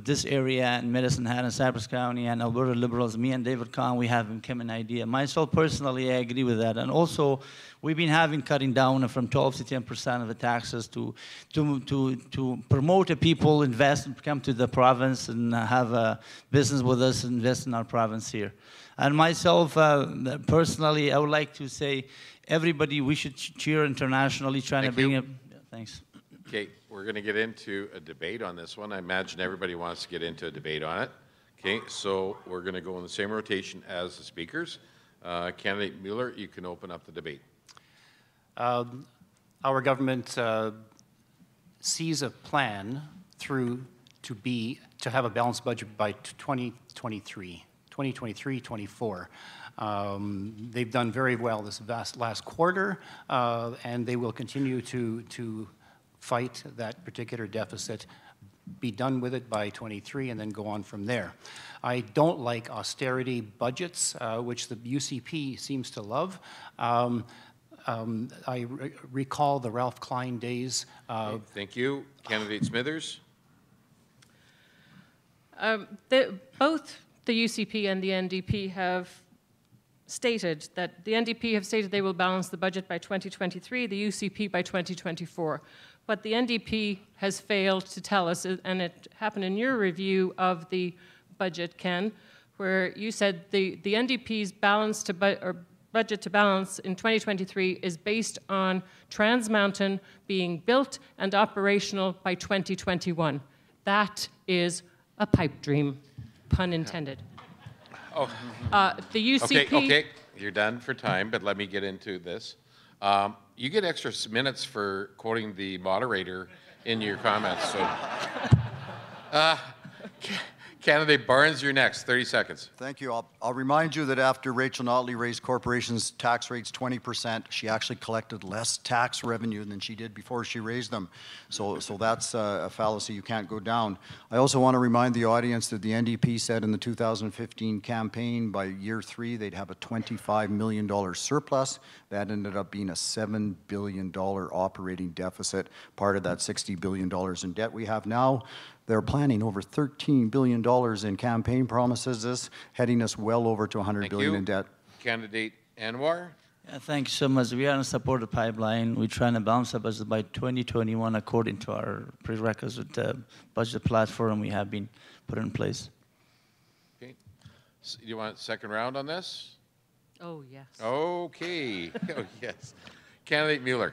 this area and Medicine Hat and Cypress County and Alberta Liberals, me and David Kahn, we have come an idea. Myself personally, I agree with that. And also, we've been cutting down from 12 to 10% of the taxes to promote the people, invest and come to the province and have a business with us, invest in our province here. And myself, personally, I would like to say, everybody, we should cheer internationally, trying to bring it. Yeah, thanks. Okay, we're going to get into a debate on this one. I imagine everybody wants to get into a debate on it. Okay, so we're going to go in the same rotation as the speakers. Candidate Mueller, you can open up the debate. Our government sees a plan to have a balanced budget by 2023-24. They've done very well this last quarter, and they will continue to fight that particular deficit, be done with it by 23, and then go on from there. I don't like austerity budgets, which the UCP seems to love. I recall the Ralph Klein days. Okay, thank you. Candidate Smithers. Both the UCP and the NDP have stated that the NDP have stated they will balance the budget by 2023, the UCP by 2024. What the NDP has failed to tell us, and it happened in your review of the budget, Ken, where you said the NDP's budget to balance in 2023 is based on Trans Mountain being built and operational by 2021. That is a pipe dream, pun intended. Oh. The UCP... Okay, you're done for time, but let me get into this. You get extra minutes for quoting the moderator in your comments. So, Candidate Barnes, you're next. 30 seconds. Thank you. I'll remind you that after Rachel Notley raised corporations' tax rates 20%, she actually collected less tax revenue than she did before she raised them. So that's a fallacy. You can't go down. I also want to remind the audience that the NDP said in the 2015 campaign by year 3 they'd have a $25 million surplus. That ended up being a $7 billion operating deficit, part of that $60 billion in debt we have now. They're planning over $13 billion in campaign promises, heading us well over to $100 billion in debt. Candidate Anwar. Yeah, thank you so much. We are in support of the pipeline. We're trying to balance our budget by 2021 according to our prerequisite budget platform we have been put in place. Okay. So you want a second round on this? Oh, yes. Okay. Oh, yes. Candidate Mueller.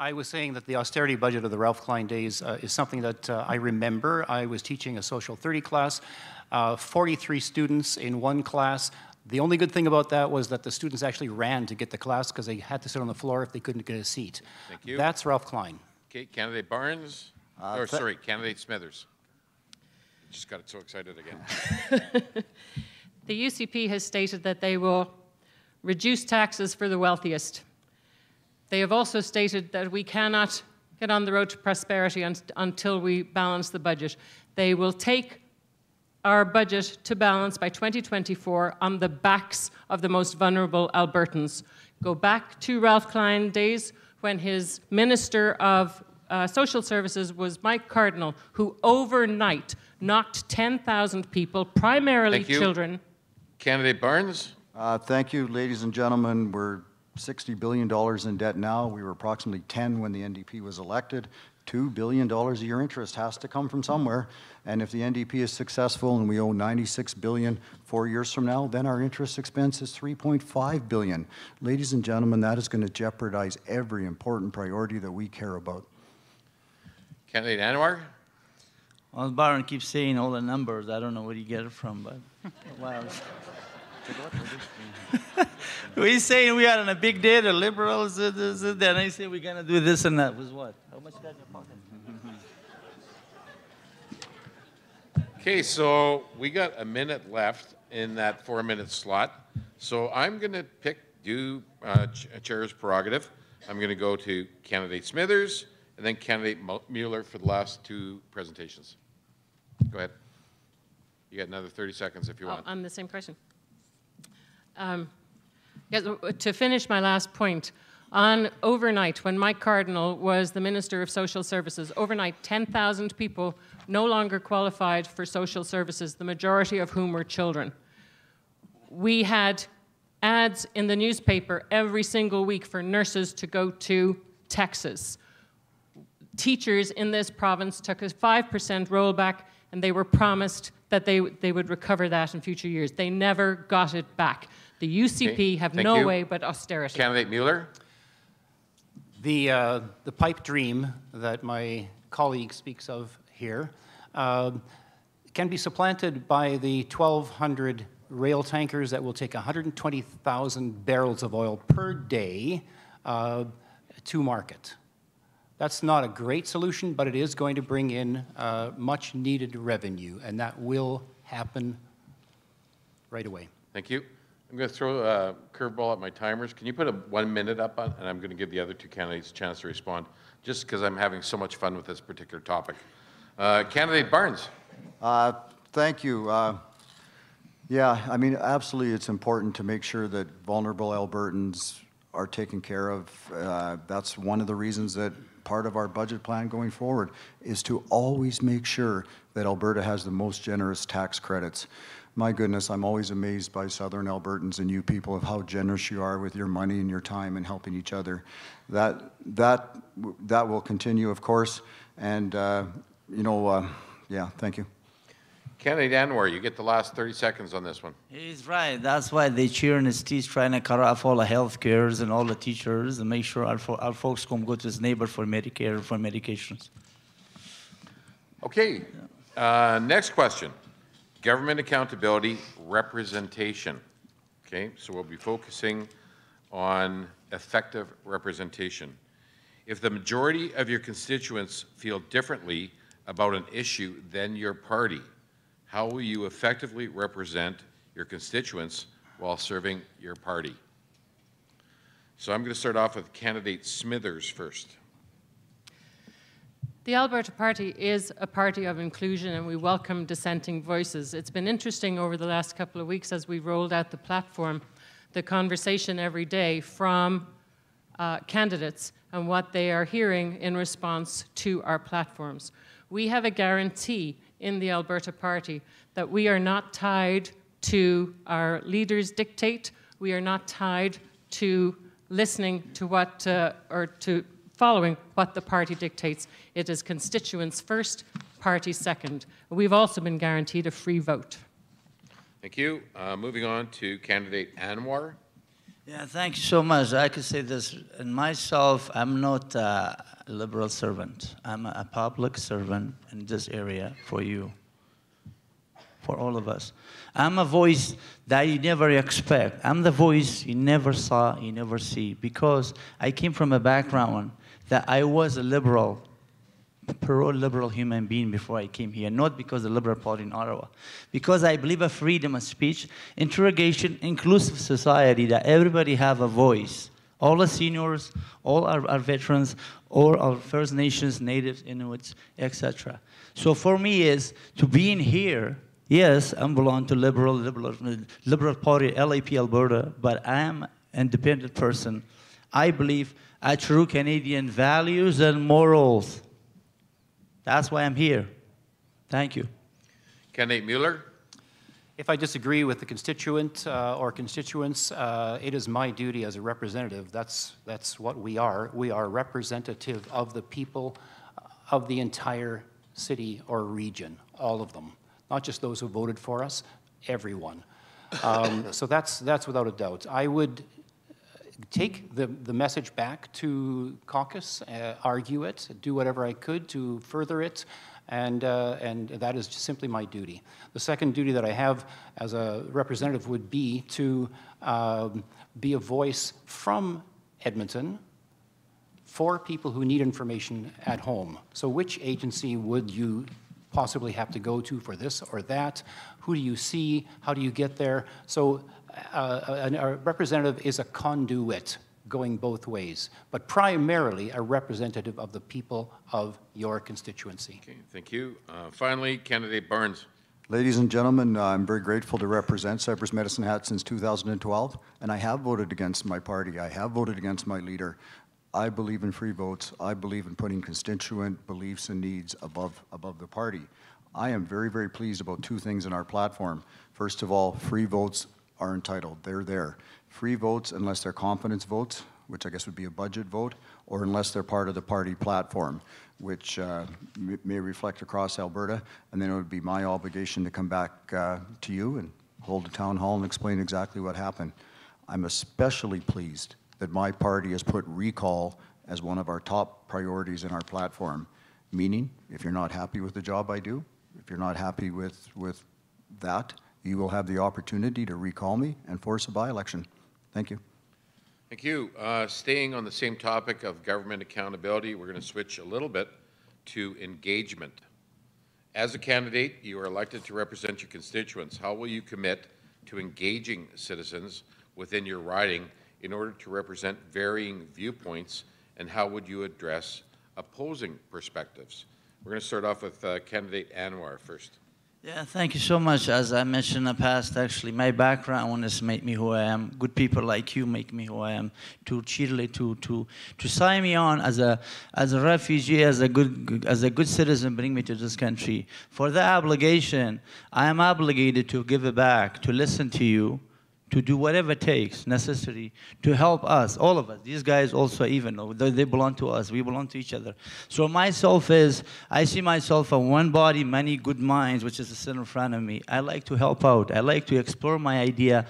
I was saying that the austerity budget of the Ralph Klein days is something that I remember. I was teaching a social 30 class, 43 students in one class. The only good thing about that was that the students actually ran to get the class because they had to sit on the floor if they couldn't get a seat. Thank you. That's Ralph Klein. Okay, Candidate Barnes. Candidate Smithers. Just got so excited again. The UCP has stated that they will reduce taxes for the wealthiest. They have also stated that we cannot get on the road to prosperity until we balance the budget. They will take our budget to balance by 2024 on the backs of the most vulnerable Albertans. Go back to Ralph Klein days when his Minister of Social Services was Mike Cardinal, who overnight knocked 10,000 people, primarily children. Candidate Barnes. Thank you, ladies and gentlemen. We're $60 billion in debt now. We were approximately 10 when the NDP was elected. $2 billion a year interest has to come from somewhere. And if the NDP is successful and we owe $96 billion 4 years from now, then our interest expense is $3.5 billion. Ladies and gentlemen, that is going to jeopardize every important priority that we care about. Candidate Anwar. Well, Byron keeps saying all the numbers. I don't know where you get it from, but wow. We're saying we are on a big day, the liberals, then I say we're going to do this and that. Was what? How much got in your pocket? Okay, so we got a minute left in that 4-minute slot. So I'm going to do chair's prerogative. I'm going to go to Candidate Smithers and then Candidate Mueller for the last 2 presentations. Go ahead. You got another 30 seconds if you want. On the same question. Yes, to finish my last point, on overnight, when Mike Cardinal was the Minister of Social Services, overnight 10,000 people no longer qualified for social services, the majority of whom were children. We had ads in the newspaper every single week for nurses to go to Texas. Teachers in this province took a 5% rollback, and they were promised that they would recover that in future years. They never got it back. The UCP have no way but austerity. Candidate Mueller. The pipe dream that my colleague speaks of here can be supplanted by the 1,200 rail tankers that will take 120,000 barrels of oil per day to market. That's not a great solution, but it is going to bring in much needed revenue, and that will happen right away. Thank you. I'm going to throw a curveball at my timers. Can you put a 1 minute up on, and I'm going to give the other 2 candidates a chance to respond, just because I'm having so much fun with this particular topic. Candidate Barnes. Thank you. Yeah, I mean, absolutely, it's important to make sure that vulnerable Albertans are taken care of. That's one of the reasons that part of our budget plan going forward is to always make sure that Alberta has the most generous tax credits. My goodness, I'm always amazed by Southern Albertans and you people of how generous you are with your money and your time and helping each other. That will continue, of course, and yeah, thank you. Candidate Anwar, you get the last 30 seconds on this one. He's right. That's why they cheer in the streets trying to cut off all the health cares and all the teachers and make sure our folks can go to his neighbor for Medicare, for medications. Okay, next question. Government accountability representation. Okay, so we'll be focusing on effective representation. If the majority of your constituents feel differently about an issue than your party, How will you effectively represent your constituents while serving your party? So I'm going to start off with candidate Smithers first. The Alberta Party is a party of inclusion, and we welcome dissenting voices. It's been interesting over the last couple of weeks as we rolled out the platform, the conversation every day from candidates and what they are hearing in response to our platforms. We have a guarantee in the Alberta Party that we are not tied to our leaders' dictate. We are not tied to listening to what, or to following what the party dictates. It is constituents first, party second. We've also been guaranteed a free vote. Thank you. Moving on to candidate Anwar. Yeah, thank you so much. I could say this, and myself, I'm not a liberal servant. I'm a public servant in this area for you, for all of us. I'm a voice that you never expect. I'm the voice you never saw, you never see, because I came from a background that I was a liberal, pro-liberal human being before I came here, not because of the Liberal Party in Ottawa. Because I believe in freedom of speech, interrogation, inclusive society, that everybody have a voice. All the seniors, all our veterans, all our First Nations, Natives, Inuits, etc. So for me is to be in here, yes, I belong to Liberal Party, LAP Alberta, but I am an independent person. I believe a true Canadian values and morals. That's why I'm here. Thank you. Candidate Mueller. If I disagree with the constituent or constituents, it is my duty as a representative. That's what we are. We are representative of the people of the entire city or region, all of them. Not just those who voted for us, everyone. So that's without a doubt. I would take the message back to caucus, argue it, do whatever I could to further it, and that is simply my duty. The second duty that I have as a representative would be to be a voice from Edmonton for people who need information at home. So which agency would you possibly have to go to for this or that? Who do you see? How do you get there? So a representative is a conduit going both ways, but primarily a representative of the people of your constituency. Okay, thank you. Finally, candidate Barnes. Ladies and gentlemen, I'm very grateful to represent Cypress Medicine Hat since 2012, and I have voted against my party. I have voted against my leader. I believe in free votes. I believe in putting constituent beliefs and needs above the party. I am very, very pleased about two things in our platform. First of all, free votes are entitled. They're there. Free votes unless they're confidence votes, which I guess would be a budget vote, or unless they're part of the party platform, which may reflect across Alberta, and then it would be my obligation to come back to you and hold a town hall and explain exactly what happened. I'm especially pleased that my party has put recall as one of our top priorities in our platform, meaning if you're not happy with the job I do, if you're not happy with that, you will have the opportunity to recall me and force a by-election. Thank you. Thank you. Staying on the same topic of government accountability, we're going to switch a little bit to engagement. As a candidate, you are elected to represent your constituents. How will you commit to engaging citizens within your riding in order to represent varying viewpoints, and how would you address opposing perspectives? We're going to start off with candidate Anwar first. Yeah, thank you so much. As I mentioned in the past, actually, my background has made me who I am. Good people like you make me who I am. To cheerlead, to sign me on as a refugee, as a good citizen, bring me to this country. For that obligation, I am obligated to give it back, to listen to you, to do whatever it takes necessary to help us, all of us. These guys also, even though they belong to us, we belong to each other. So myself is, I see myself as one body, many good minds, which is the center in front of me. I like to help out. I like to explore my idea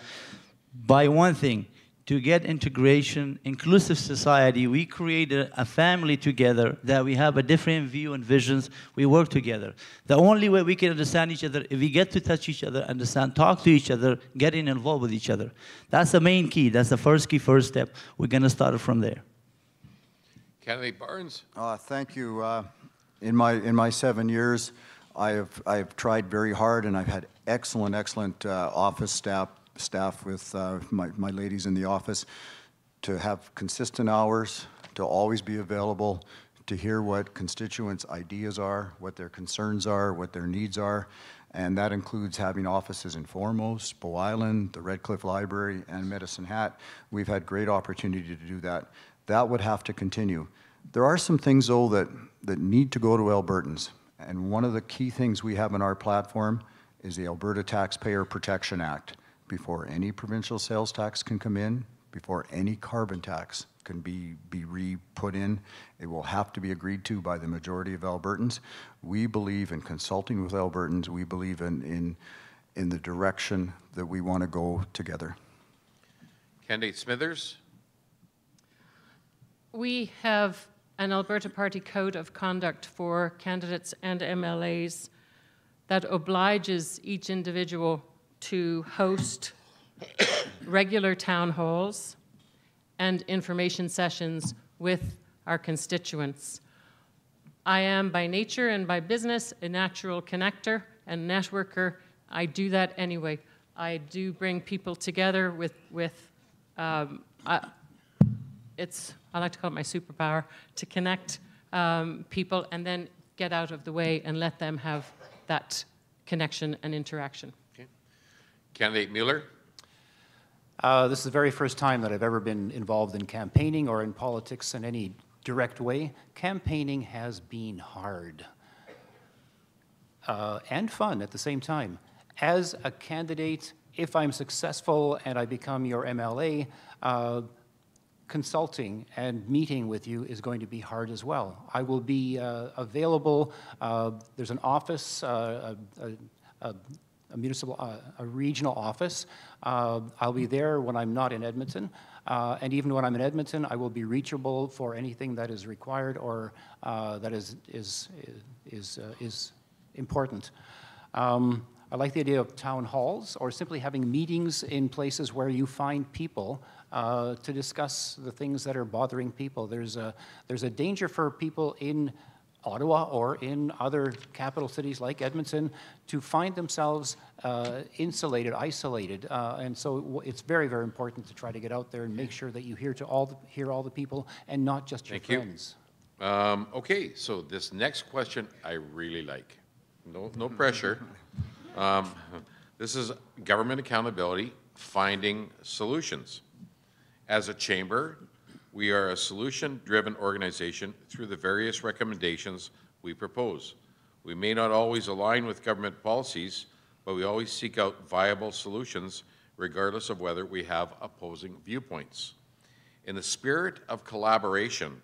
by one thing, to get integration, inclusive society. We created a family together that we have a different view and visions. We work together. The only way we can understand each other if we get to touch each other, understand, talk to each other, getting involved with each other. That's the main key. That's the first key, first step. We're going to start it from there. Candidate Barnes. Thank you. In my 7 years, I have tried very hard, and I've had excellent office staff with my ladies in the office to have consistent hours, to always be available, to hear what constituents' ideas are, what their concerns are, what their needs are. And that includes having offices in Foremost, Bow Island, the Red Cliff Library, and Medicine Hat. We've had great opportunity to do that. That would have to continue. There are some things, though, that need to go to Albertans. And one of the key things we have in our platform is the Alberta Taxpayer Protection Act. Before any provincial sales tax can come in, before any carbon tax can be re-put in, it will have to be agreed to by the majority of Albertans. We believe in consulting with Albertans. We believe in the direction that we want to go together. Candidate Smithers? We have an Alberta Party Code of Conduct for candidates and MLAs that obliges each individual to host regular town halls and information sessions with our constituents. I am by nature and by business a natural connector and networker. I do that anyway. I do bring people together I like to call it my superpower, to connect people and then get out of the way and let them have that connection and interaction. Okay. Candidate Mueller? This is the very first time that I've ever been involved in campaigning or in politics in any direct way. Campaigning has been hard and fun at the same time. As a candidate, if I'm successful and I become your MLA, consulting and meeting with you is going to be hard as well. I will be available. There's an office, a regional office. I'll be there when I'm not in Edmonton. And even when I'm in Edmonton, I will be reachable for anything that is required or that is important. I like the idea of town halls or simply having meetings in places where you find people to discuss the things that are bothering people. There's a danger for people in Ottawa or in other capital cities like Edmonton to find themselves insulated, isolated, and so it's very, very important to try to get out there and make sure that you hear all the people and not just your friends. Okay, so this next question I really like. No pressure. This is government accountability, finding solutions. As a chamber, we are a solution-driven organization through the various recommendations we propose. We may not always align with government policies, but we always seek out viable solutions regardless of whether we have opposing viewpoints. In the spirit of collaboration,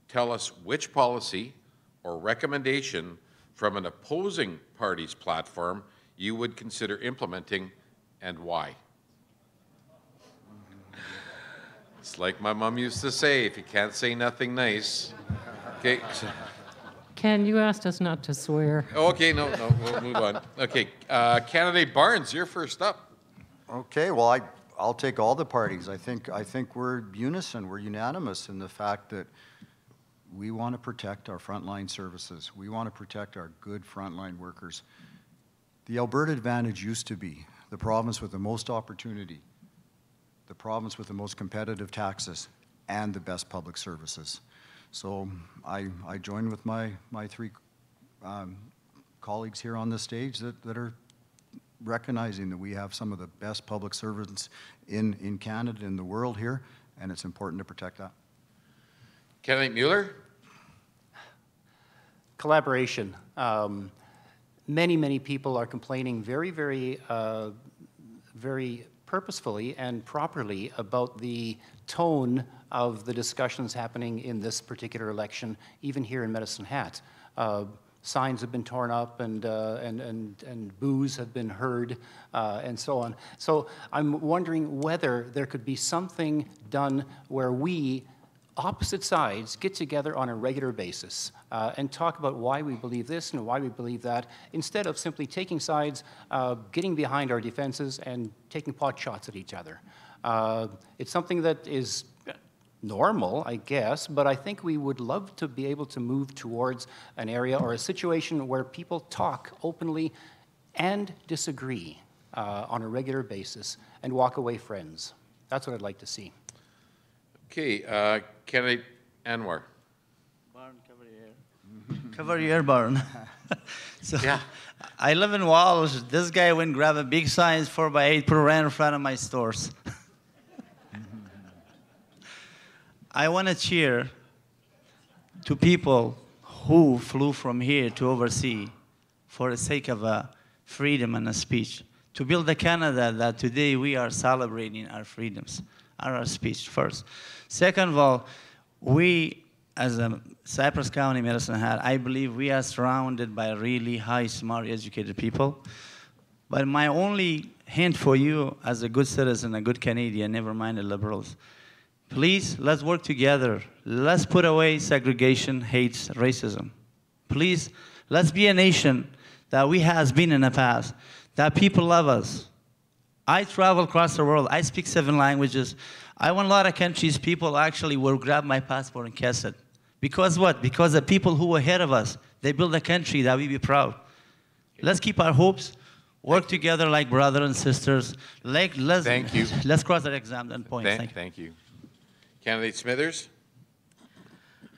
tell us which policy or recommendation from an opposing party's platform you would consider implementing and why. It's like my mom used to say, if you can't say nothing nice. Okay. Ken, you asked us not to swear. Okay, no, we'll move on. Okay, candidate Barnes, you're first up. Okay, well, I'll take all the parties. I think we're unison, we're unanimous in the fact that we want to protect our frontline services. We want to protect our good frontline workers. The Alberta Advantage used to be the province with the most opportunity, the province with the most competitive taxes, and the best public services. So I join with my three colleagues here on the stage that are recognizing that we have some of the best public servants in Canada, in the world here, and it's important to protect that. Candidate Mueller? Collaboration. Many people are complaining very purposefully and properly about the tone of the discussions happening in this particular election, even here in Medicine Hat. Signs have been torn up and boos have been heard and so on. So I'm wondering whether there could be something done where we, opposite sides, get together on a regular basis and talk about why we believe this and why we believe that, instead of simply taking sides, getting behind our defenses and taking pot shots at each other. It's something that is normal, I guess, but I think we would love to be able to move towards an area or a situation where people talk openly and disagree on a regular basis and walk away friends. That's what I'd like to see. Okay, candidate Anwar. Barn, cover your ear. Cover your ear, Barn. So, Yeah. I live in Walsh. This guy went grab a big sign, 4x8, put it right in front of my stores. I want to cheer to people who flew from here to overseas for the sake of freedom and a speech, to build a Canada that today we are celebrating our freedoms, our speech first. Second of all, we, as a Cypress County Medicine Hat, I believe we are surrounded by really high, smart, educated people. But my only hint for you as a good citizen, a good Canadian, never mind the liberals, please, let's work together. Let's put away segregation, hate, racism. Please, let's be a nation that we has been in the past, that people love us. I travel across the world. I speak 7 languages. I went a lot of countries, people actually will grab my passport and kiss it. Because what? Because the people who were ahead of us, they built a country that we be proud. Let's keep our hopes, work together like brothers and sisters. Thank you. Let's cross that exam point. Thank you. Candidate Smithers?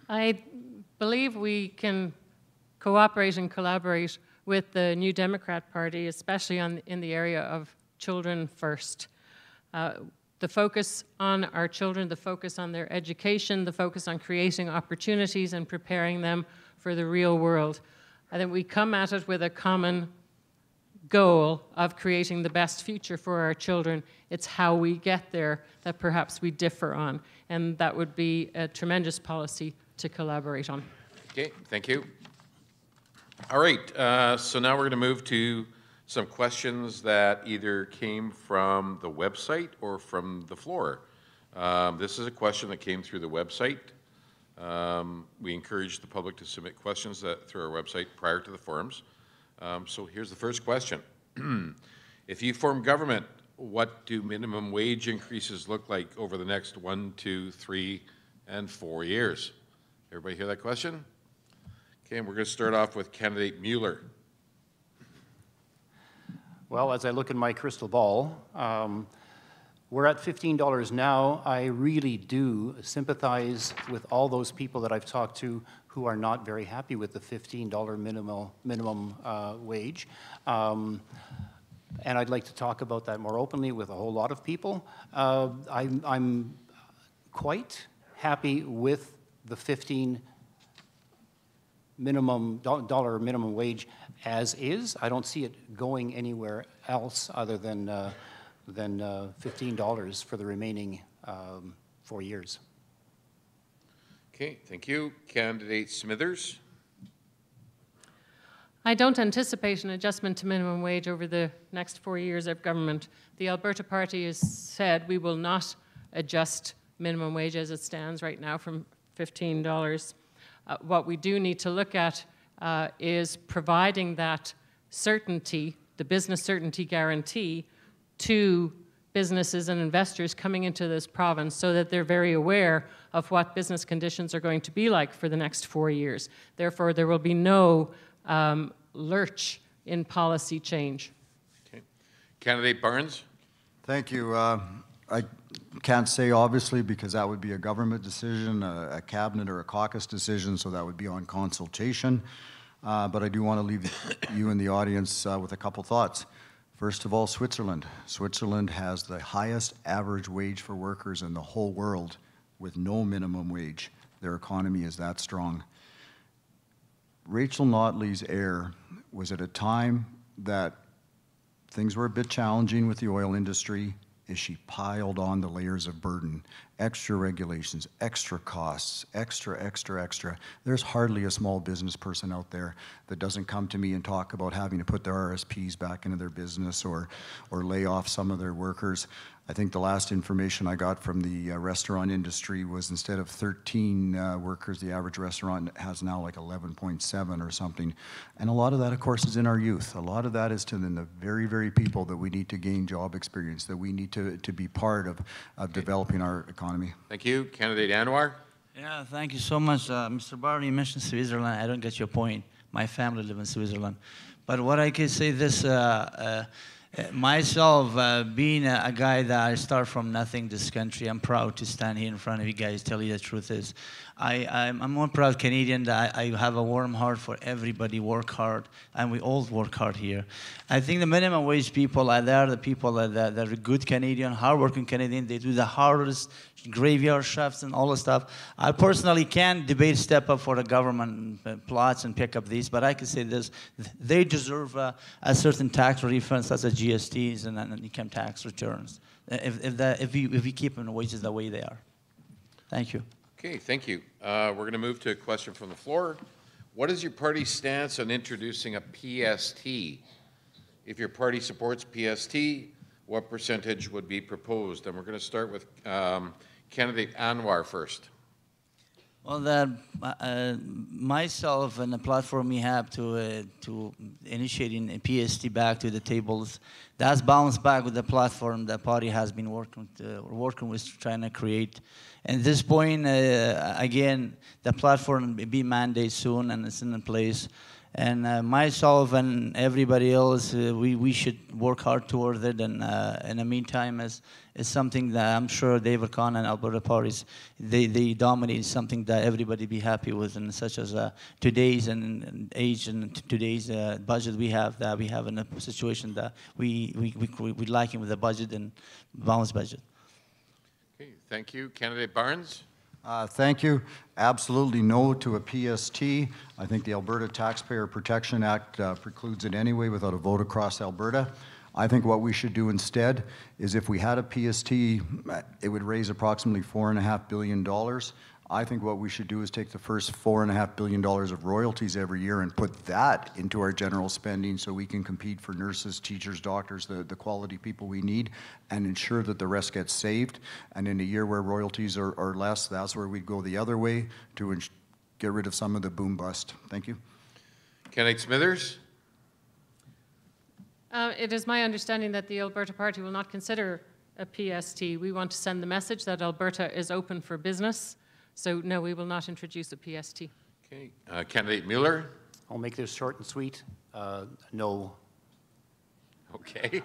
I believe we can cooperate and collaborate with the New Democrat Party, especially in the area of children first. The focus on our children, the focus on their education, the focus on creating opportunities and preparing them for the real world. I think we come at it with a common goal of creating the best future for our children. It's how we get there that perhaps we differ on, and that would be a tremendous policy to collaborate on. Okay, thank you. All right, so now we're going to move to some questions that either came from the website or from the floor. This is a question that came through the website. We encourage the public to submit questions through our website prior to the forums. So here's the first question. If you form government, what do minimum wage increases look like over the next 1, 2, 3, and 4 years? Everybody hear that question? Okay, and we're going to start off with candidate Mueller. Well, as I look in my crystal ball, we're at $15 now. I really do sympathize with all those people that I've talked to who are not very happy with the $15 minimum wage. And I'd like to talk about that more openly with a whole lot of people. I'm quite happy with the $15 minimum wage as is. I don't see it going anywhere else other than $15 for the remaining 4 years. Okay, thank you. Candidate Smithers. I don't anticipate an adjustment to minimum wage over the next 4 years of government. The Alberta Party has said we will not adjust minimum wage as it stands right now from $15. What we do need to look at is providing that certainty, the business certainty guarantee, to businesses and investors coming into this province so that they're very aware of what business conditions are going to be like for the next 4 years. Therefore, there will be no lurch in policy change. Okay. Candidate Barnes. Thank you. I can't say obviously because that would be a government decision, a cabinet or a caucus decision, so that would be on consultation. But I do want to leave you in the audience with a couple thoughts. First of all, Switzerland. Switzerland has the highest average wage for workers in the whole world with no minimum wage. Their economy is that strong. Rachel Notley's heir was at a time that things were a bit challenging with the oil industry as she piled on the layers of burden, extra regulations, extra costs, extra. There's hardly a small business person out there that doesn't come to me and talk about having to put their RSPs back into their business or lay off some of their workers. I think the last information I got from the restaurant industry was instead of 13 workers, the average restaurant has now like 11.7 or something. And a lot of that, of course, is in our youth. A lot of that is to the very, very people that we need to gain job experience, that we need to be part of developing our economy. Thank you. Candidate Anwar? Yeah, thank you so much. Mr. Barney, you mentioned Switzerland. I don't get your point. My family live in Switzerland. But what I can say this, myself, being a guy that I start from nothing this country, I'm proud to stand here in front of you guys, tell you the truth is. I'm more proud Canadian that I have a warm heart for everybody, work hard, and we all work hard here. I think the minimum wage people are there, the people that are good Canadian, hardworking Canadian, they do the hardest graveyard shifts and all the stuff. I personally can't debate step up for the government plots and pick up these, but I can say this, they deserve a certain tax refund such as GSTs and income tax returns, if we keep them the wages the way they are. Thank you. Okay, thank you. We're going to move to a question from the floor. What is your party's stance on introducing a PST? If your party supports PST, what percentage would be proposed? And we're going to start with candidate Anwar first. Well, myself and the platform we have to initiating a PST back to the tables, that's bounced back with the platform the party has been working with, trying to create. At this point, again, the platform will be mandated soon, and it's in place. And myself and everybody else, we should work hard toward it. And in the meantime, it's something that I'm sure David Kahn and Alberta parties, they dominate something that everybody be happy with, and such as today's and age and today's budget we have in a situation that we lacking with the budget and balanced budget. Okay, thank you. Candidate Barnes? Thank you. Absolutely no to a PST. I think the Alberta Taxpayer Protection Act precludes it anyway without a vote across Alberta. I think what we should do instead is if we had a PST, it would raise approximately $4.5 billion. I think what we should do is take the first $4.5 billion of royalties every year and put that into our general spending so we can compete for nurses, teachers, doctors, the quality people we need, and ensure that the rest gets saved. And in a year where royalties are less, that's where we'd go the other way to get rid of some of the boom bust. Thank you. Candidate Smithers? It is my understanding that the Alberta Party will not consider a PST. We want to send the message that Alberta is open for business. So, no, we will not introduce a PST. Okay. Candidate Mueller? I'll make this short and sweet. No. Okay.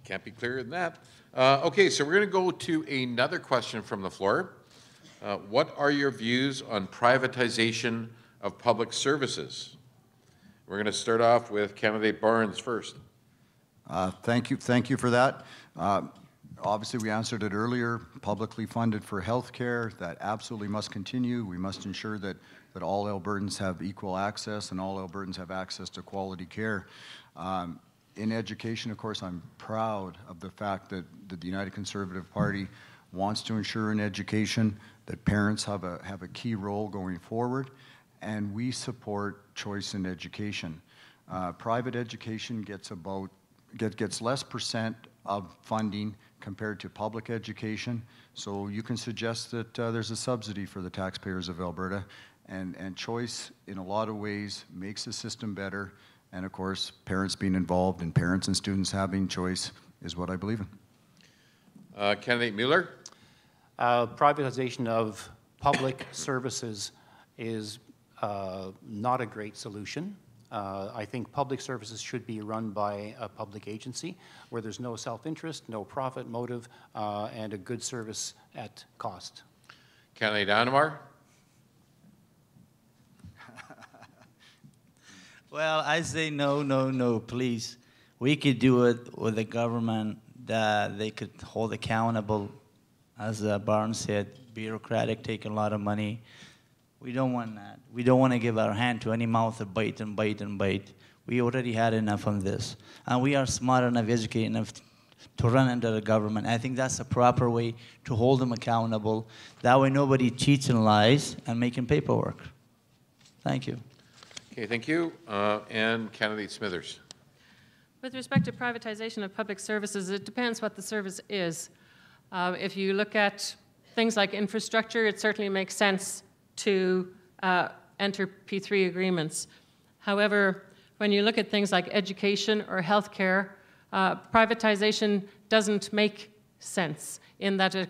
Can't be clearer than that. Okay, so we're going to go to another question from the floor. What are your views on privatization of public services? We're going to start off with candidate Barnes first. Thank you for that. Obviously, we answered it earlier, publicly funded for health care, that absolutely must continue. We must ensure that all Albertans have equal access and all Albertans have access to quality care. In education, of course, I'm proud of the fact that the United Conservative Party wants to ensure in education that parents have a key role going forward, and we support choice in education. Private education gets less percent of funding compared to public education, so you can suggest that there's a subsidy for the taxpayers of Alberta, and choice in a lot of ways makes the system better, and of course parents being involved and parents and students having choice is what I believe in. Candidate Mueller? Privatization of public services is not a great solution. I think public services should be run by a public agency where there's no self-interest, no profit motive, and a good service at cost. Candidate Anwar? Well, I say no, please. We could do it with the government that they could hold accountable, as Barnes said, bureaucratic, taking a lot of money. We don't want that. We don't want to give our hand to any mouth that bite and bite and bite. We already had enough of this. And we are smart enough, educated enough to run under the government. I think that's the proper way to hold them accountable. That way nobody cheats and lies and making paperwork. Thank you. Okay, thank you. And candidate Smithers? With respect to privatization of public services, it depends what the service is. If you look at things like infrastructure, it certainly makes sense to enter P3 agreements. However, when you look at things like education or healthcare, privatization doesn't make sense in that it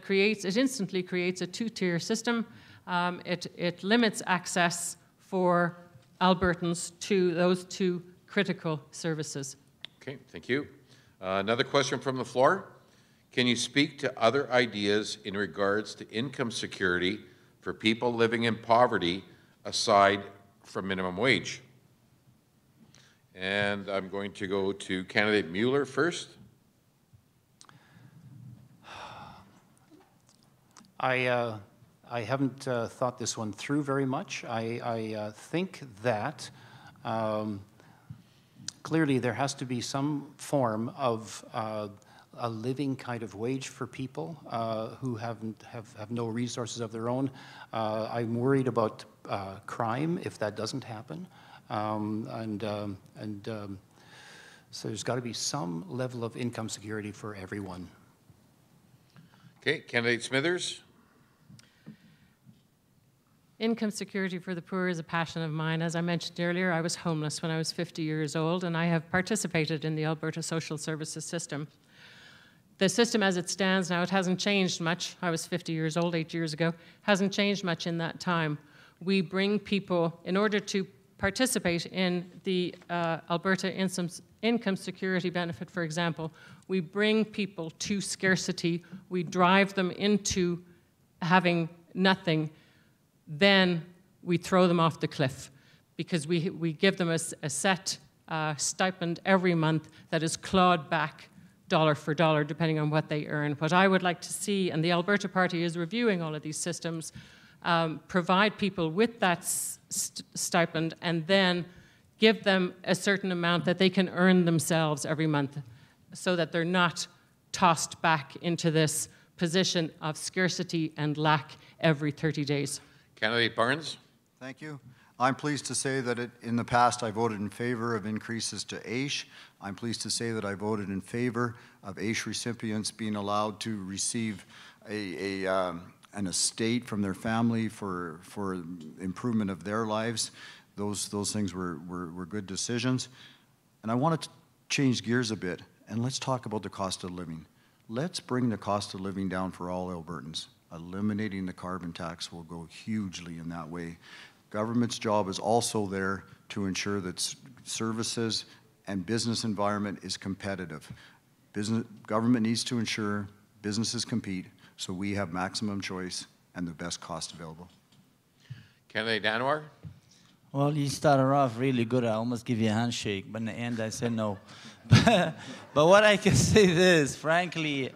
instantly creates a two-tier system. It limits access for Albertans to those two critical services. Okay, thank you. Another question from the floor. Can you speak to other ideas in regards to income security for people living in poverty aside from minimum wage? And I'm going to go to candidate Mueller first. I haven't thought this one through very much. I think that clearly there has to be some form of a living kind of wage for people who have no resources of their own. I'm worried about crime if that doesn't happen. So there's got to be some level of income security for everyone. Okay, candidate Smithers. Income security for the poor is a passion of mine. As I mentioned earlier, I was homeless when I was 50 years old, and I have participated in the Alberta social services system. The system as it stands now, it hasn't changed much. I was 50 years old 8 years ago. Hasn't changed much in that time. We bring people, in order to participate in the Alberta income security benefit, for example, we bring people to scarcity. We drive them into having nothing. Then we throw them off the cliff because we give them a set stipend every month that is clawed back dollar for dollar, depending on what they earn. What I would like to see, and the Alberta Party is reviewing all of these systems, provide people with that stipend and then give them a certain amount that they can earn themselves every month so that they're not tossed back into this position of scarcity and lack every 30 days. Candidate Barnes. Thank you. I'm pleased to say that in the past I voted in favor of increases to AISH. I'm pleased to say that I voted in favor of AISH recipients being allowed to receive an estate from their family for improvement of their lives. Those things were good decisions. And I want to change gears a bit, and let's talk about the cost of living. Let's bring the cost of living down for all Albertans. Eliminating the carbon tax will go hugely in that way. Government's job is also there to ensure that services and business environment is competitive. Government needs to ensure businesses compete so we have maximum choice and the best cost available. Candidate Anwar. Well, you started off really good. I almost give you a handshake, but in the end I said no. But what I can say this, frankly,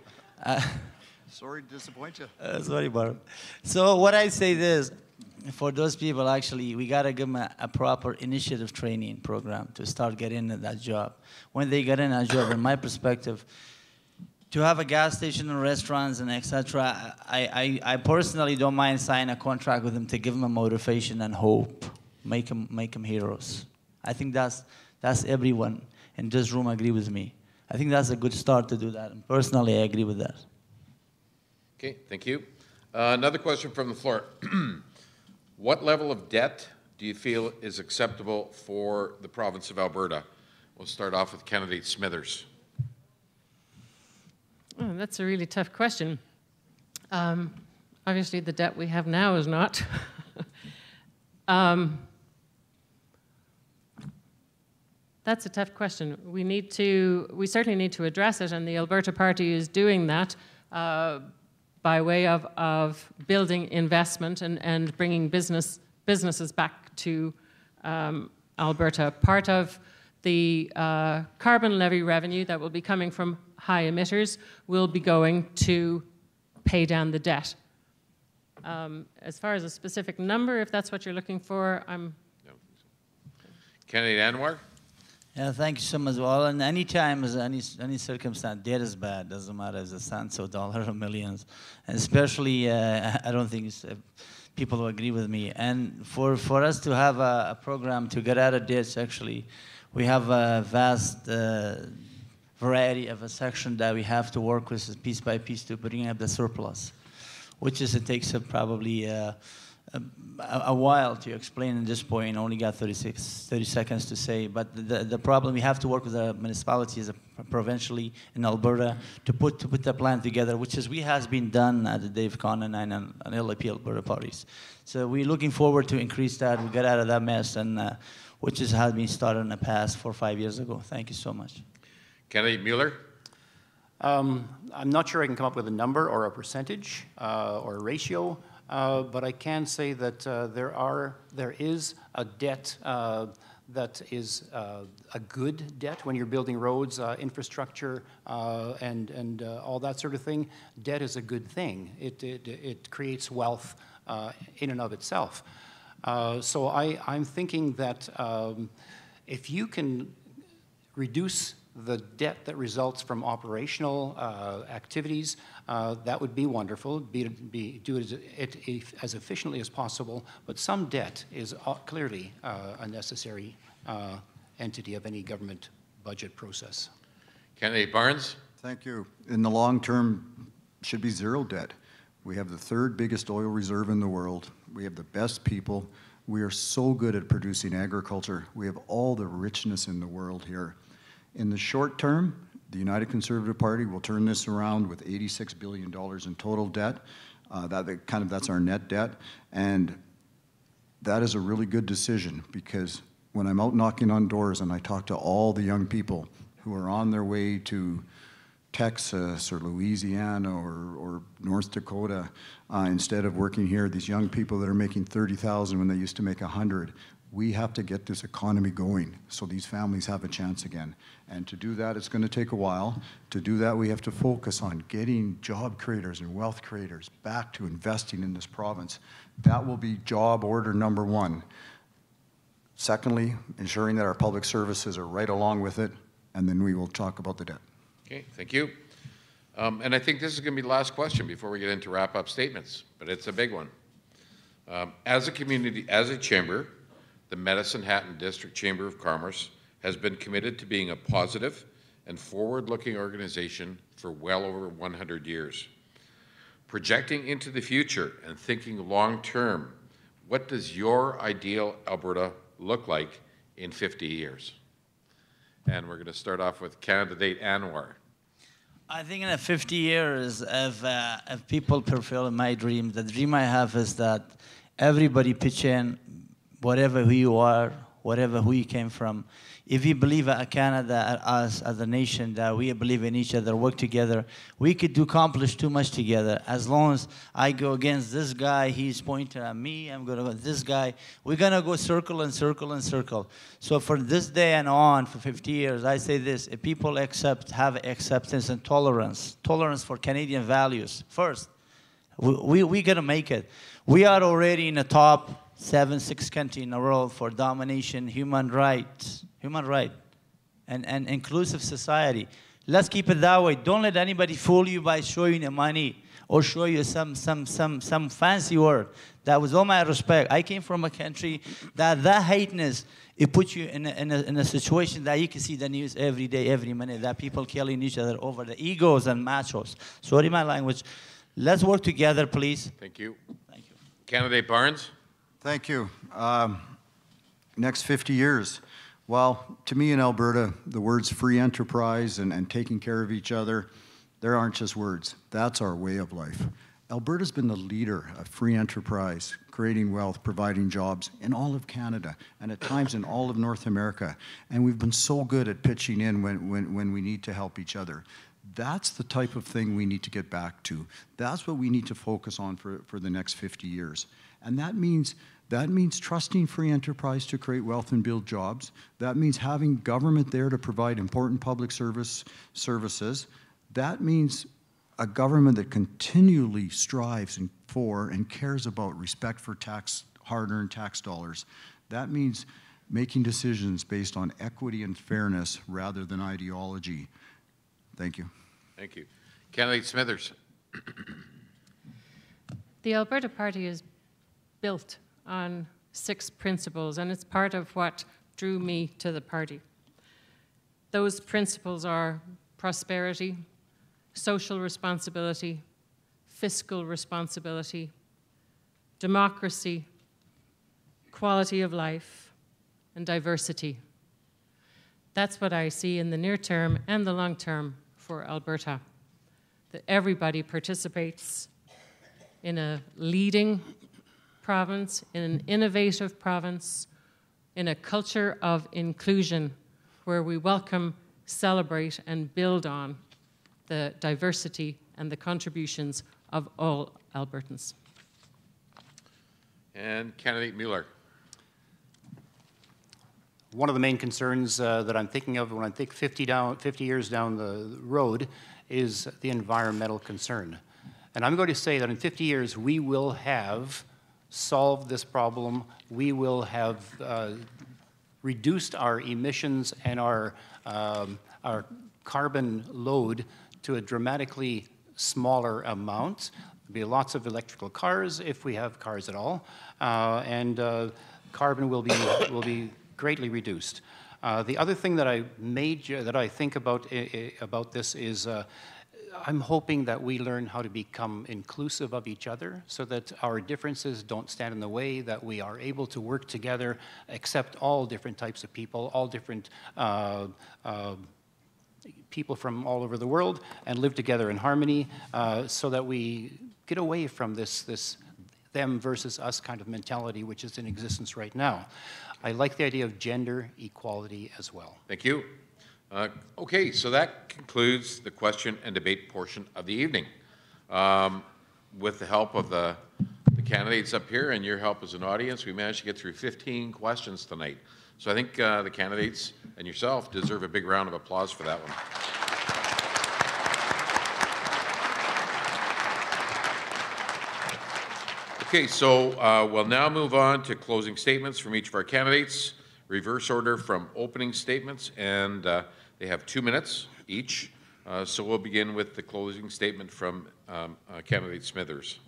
sorry to disappoint you. Sorry, Barb. So what I say this, for those people, actually, we got to give them a proper initiative training program to start getting in that job. When they get in that job, in my perspective, to have a gas station and restaurants and etc., I personally don't mind signing a contract with them to give them a motivation and hope, make them heroes. I think that's everyone in this room agree with me. I think that's a good start to do that, and personally, I agree with that. Okay, thank you. Another question from the floor. What level of debt do you feel is acceptable for the province of Alberta? We'll start off with candidate Smithers. Oh, that's a really tough question. Obviously, the debt we have now is not. That's a tough question. We certainly need to address it, and the Alberta Party is doing that by way of building investment and bringing businesses back to Alberta. Part of the carbon levy revenue that will be coming from high emitters will be going to pay down the debt. As far as a specific number, if that's what you're looking for, I'm... Candidate Anwar? Yeah, thank you so much. Well, and any time, any circumstance, debt is bad. Doesn't matter if it's cents or dollars or millions. And especially, I don't think people will agree with me. And for us to have a program to get out of debts, actually, we have a vast variety of a section that we have to work with piece by piece to bring up the surplus, which is, it takes probably a while to explain at this point. Only got 30 seconds to say, but the problem, we have to work with the municipalities provincially in Alberta to put the plan together, which is has been done at the Dave Connon and LAP Alberta parties. So we're looking forward to increase that. We get out of that mess, and which has been started in the past 4 or 5 years ago. Thank you so much. Kennedy Mueller? I'm not sure I can come up with a number or a percentage or a ratio, but I can say that there is a debt that is a good debt when you're building roads, infrastructure, and all that sort of thing. Debt is a good thing. It creates wealth in and of itself. So I'm thinking that if you can reduce the debt that results from operational activities, that would be wonderful. Do it as efficiently as possible, but some debt is clearly a necessary entity of any government budget process. Kennedy Barnes? Thank you. In the long term, should be zero debt. We have the 3rd biggest oil reserve in the world. We have the best people. We are so good at producing agriculture. We have all the richness in the world here. In the short term, the United Conservative Party will turn this around with $86 billion in total debt. That's our net debt. And that is a really good decision, because when I'm out knocking on doors and I talk to all the young people who are on their way to Texas or Louisiana or North Dakota, instead of working here, these young people that are making $30,000 when they used to make $100,000, we have to get this economy going so these families have a chance again. And to do that, it's going to take a while. To do that, we have to focus on getting job creators and wealth creators back to investing in this province. That will be job order number 1. Secondly, ensuring that our public services are right along with it, and then we will talk about the debt. Okay, thank you. And I think this is going to be the last question before we get into wrap-up statements, but it's a big one. As a community, as a chamber, the Medicine Hat District Chamber of Commerce has been committed to being a positive and forward-looking organization for well over 100 years. Projecting into the future and thinking long-term, what does your ideal Alberta look like in 50 years? And we're going to start off with candidate Anwar. I think in 50 years, if people fulfill my dream, the dream I have is that everybody pitch in, whatever who you are, whatever who you came from. If you believe at Canada, us as a nation, that we believe in each other, work together, we could accomplish too much together. As long as I go against this guy, he's pointing at me, I'm going to go with this guy, we're going to go circle and circle and circle. So for this day and on, for 50 years, I say this: if people have acceptance and tolerance for Canadian values, first, we're going to make it. We are already in the top 6 country in the world for domination, human rights, and inclusive society. Let's keep it that way. Don't let anybody fool you by showing you money or show you some fancy word. That was all my respect. I came from a country that hateness, it puts you in a situation that you can see the news every day, every minute, that people killing each other over the egos and machos. Sorry my language. Let's work together, please. Thank you. Thank you. Candidate Barnes? Thank you. Next 50 years. Well, to me in Alberta, the words free enterprise and taking care of each other, there aren't just words. That's our way of life. Alberta's been the leader of free enterprise, creating wealth, providing jobs in all of Canada, and at times in all of North America. And we've been so good at pitching in when we need to help each other. That's the type of thing we need to get back to. That's what we need to focus on for the next 50 years. And that means trusting free enterprise to create wealth and build jobs. That means having government there to provide important public services. That means a government that continually strives for and cares about respect for hard-earned tax dollars. That means making decisions based on equity and fairness rather than ideology. Thank you. Thank you. Candidate Smithers. The Alberta Party is built on 6 principles, and it's part of what drew me to the party. Those principles are prosperity, social responsibility, fiscal responsibility, democracy, quality of life, and diversity. That's what I see in the near term and the long term for Alberta, that everybody participates in a leading province, in an innovative province, in a culture of inclusion where we welcome, celebrate, and build on the diversity and the contributions of all Albertans. And candidate Mueller. One of the main concerns that I'm thinking of when I think 50 years down the road is the environmental concern. And I'm going to say that in 50 years, we will have solved this problem. We will have reduced our emissions and our carbon load to a dramatically smaller amount. There'll be lots of electrical cars if we have cars at all, and carbon will be greatly reduced. The other thing that I think about this is I'm hoping that we learn how to become inclusive of each other so that our differences don't stand in the way, that we are able to work together, accept all different types of people, all different people from all over the world, and live together in harmony so that we get away from this them versus us kind of mentality which is in existence right now. I like the idea of gender equality as well. Thank you. Okay, so that concludes the question and debate portion of the evening. With the help of the candidates up here and your help as an audience, we managed to get through 15 questions tonight. So I think the candidates and yourself deserve a big round of applause for that one. Okay, so we'll now move on to closing statements from each of our candidates. Reverse order from opening statements, and they have 2 minutes each. So we'll begin with the closing statement from candidate Smithers.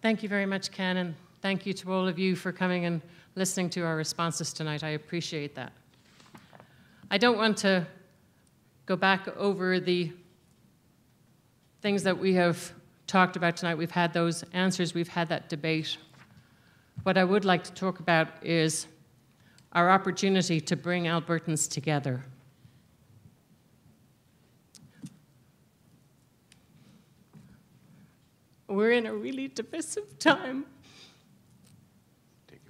Thank you very much, Ken, and thank you to all of you for coming and listening to our responses tonight. I appreciate that. I don't want to go back over the things that we have talked about tonight. We've had those answers, we've had that debate. What I would like to talk about is our opportunity to bring Albertans together. We're in a really divisive time,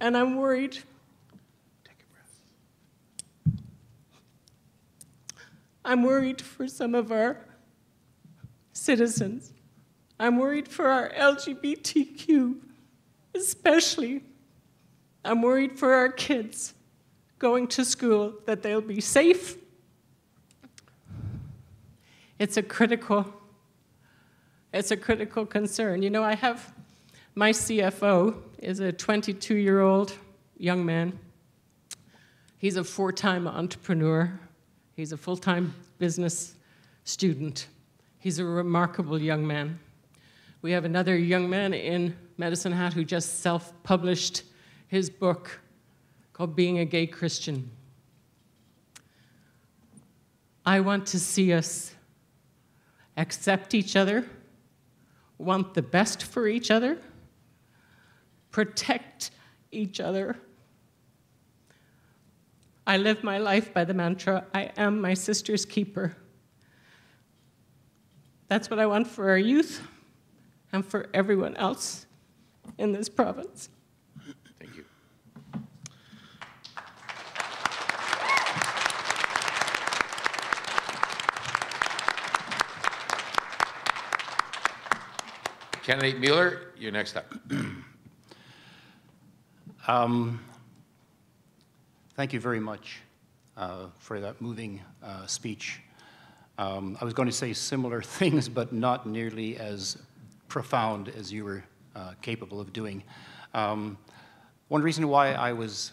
and I'm worried. Take a breath. I'm worried for some of our citizens. I'm worried for our LGBTQ, especially. I'm worried for our kids going to school, that they'll be safe. It's a critical concern. You know, I have, my CFO is a 22-year-old young man. He's a 4-time entrepreneur. He's a full-time business student. He's a remarkable young man. We have another young man in Medicine Hat who just self-published his book called Being a Gay Christian. I want to see us accept each other, want the best for each other, protect each other. I live my life by the mantra, I am my sister's keeper. That's what I want for our youth and for everyone else in this province. Thank you. Candidate Mueller, you're next up. Thank you very much for that moving speech. I was going to say similar things, but not nearly as profound as you were capable of doing. One reason why I was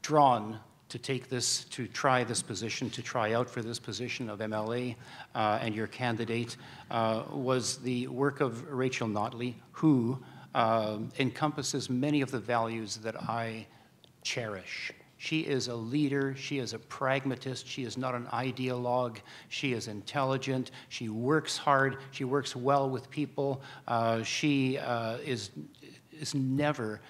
drawn to take this, to try this position, to try out for this position of MLA and your candidate was the work of Rachel Notley, who encompasses many of the values that I cherish She is a leader. She is a pragmatist. She is not an ideologue. She is intelligent. She works hard. She works well with people. She is never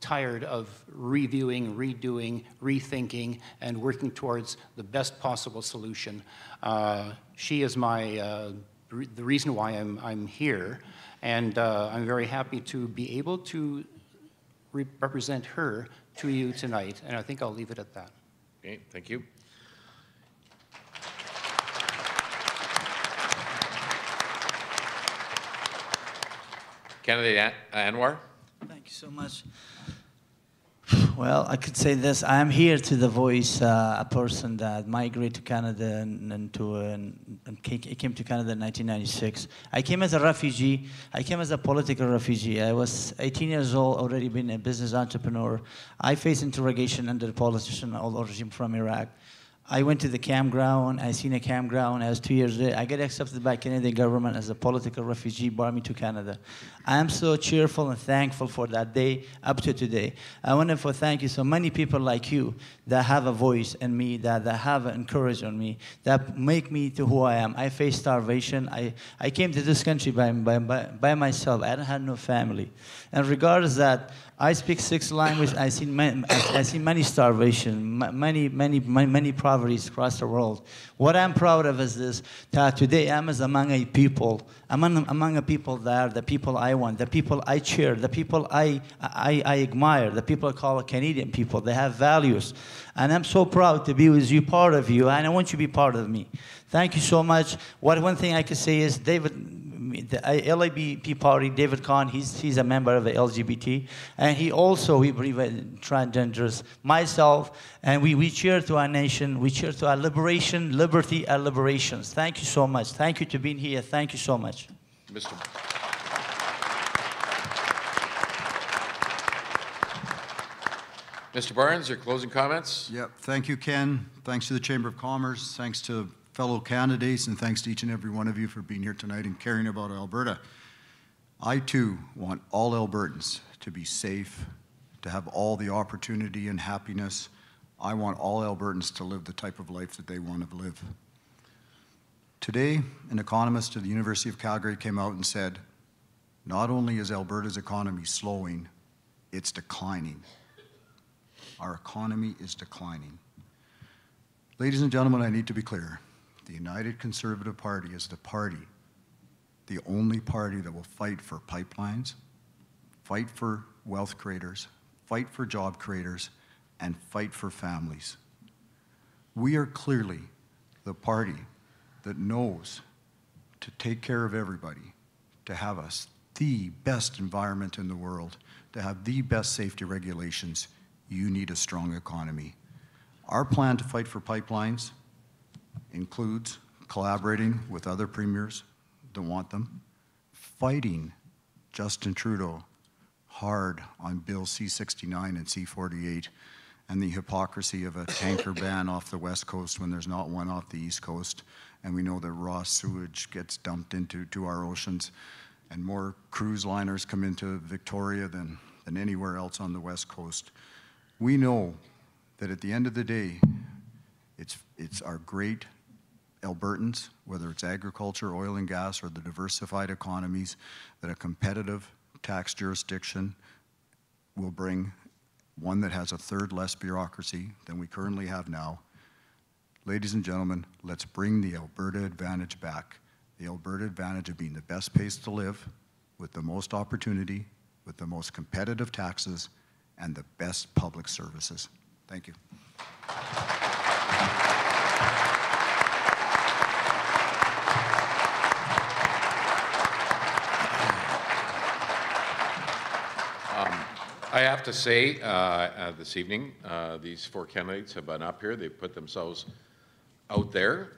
tired of reviewing, redoing, rethinking, and working towards the best possible solution. She is the reason why I'm here, and I'm very happy to be able to represent her to you tonight, and I think I'll leave it at that. Okay, thank you. Candidate Anwar? Thank you so much. Well, I could say this. I am here to the voice a person that migrated to Canada and came to Canada in 1996. I came as a refugee. I came as a political refugee. I was 18 years old, already been a business entrepreneur. I faced interrogation under the politician or regime from Iraq. I went to the campground. I seen a campground. I was 2 years there. I got accepted by Canadian government as a political refugee, brought me to Canada. I am so cheerful and thankful for that day up to today. I want to thank you so many people like you that have a voice in me, that have encouragement on me, that make me to who I am. I faced starvation. I came to this country by myself. I don't have no family. And regardless that, I speak 6 languages. I see many starvation, many poverties across the world. What I'm proud of is this: that today I'm among a people, among a people that the people I want, the people I cheer, the people I admire, the people I call Canadian people. They have values, and I'm so proud to be with you, part of you, and I want you to be part of me. Thank you so much. One thing I could say is the LABP party, David Kahn, he's a member of the LGBT, and we believe in transgenders. Myself, and we cheer to our nation, we cheer to our liberation, liberty, and liberations. Thank you so much. Thank you to being here. Thank you so much. Mr. Barnes, your closing comments? Yep. Thank you, Ken. Thanks to the Chamber of Commerce. Thanks to fellow candidates, and thanks to each and every one of you for being here tonight and caring about Alberta. I too want all Albertans to be safe, to have all the opportunity and happiness. I want all Albertans to live the type of life that they want to live. Today, an economist at the University of Calgary came out and said, not only is Alberta's economy slowing, it's declining. Our economy is declining. Ladies and gentlemen, I need to be clear. The United Conservative Party is the party, the only party that will fight for pipelines, fight for wealth creators, fight for job creators, and fight for families. We are clearly the party that knows to take care of everybody, to have us the best environment in the world, to have the best safety regulations. You need a strong economy. Our plan to fight for pipelines includes collaborating with other premiers that want them, fighting Justin Trudeau hard on Bill C-69 and C-48, and the hypocrisy of a tanker ban off the West Coast when there's not one off the East Coast, and we know that raw sewage gets dumped into our oceans, and more cruise liners come into Victoria than anywhere else on the West Coast. We know that at the end of the day, it's our great Albertans, whether it's agriculture, oil and gas, or the diversified economies, that a competitive tax jurisdiction will bring, one that has a third less bureaucracy than we currently have now. Ladies and gentlemen, let's bring the Alberta Advantage back. The Alberta Advantage of being the best place to live, with the most opportunity, with the most competitive taxes, and the best public services. Thank you. I have to say, this evening, these 4 candidates have been up here. They've put themselves out there.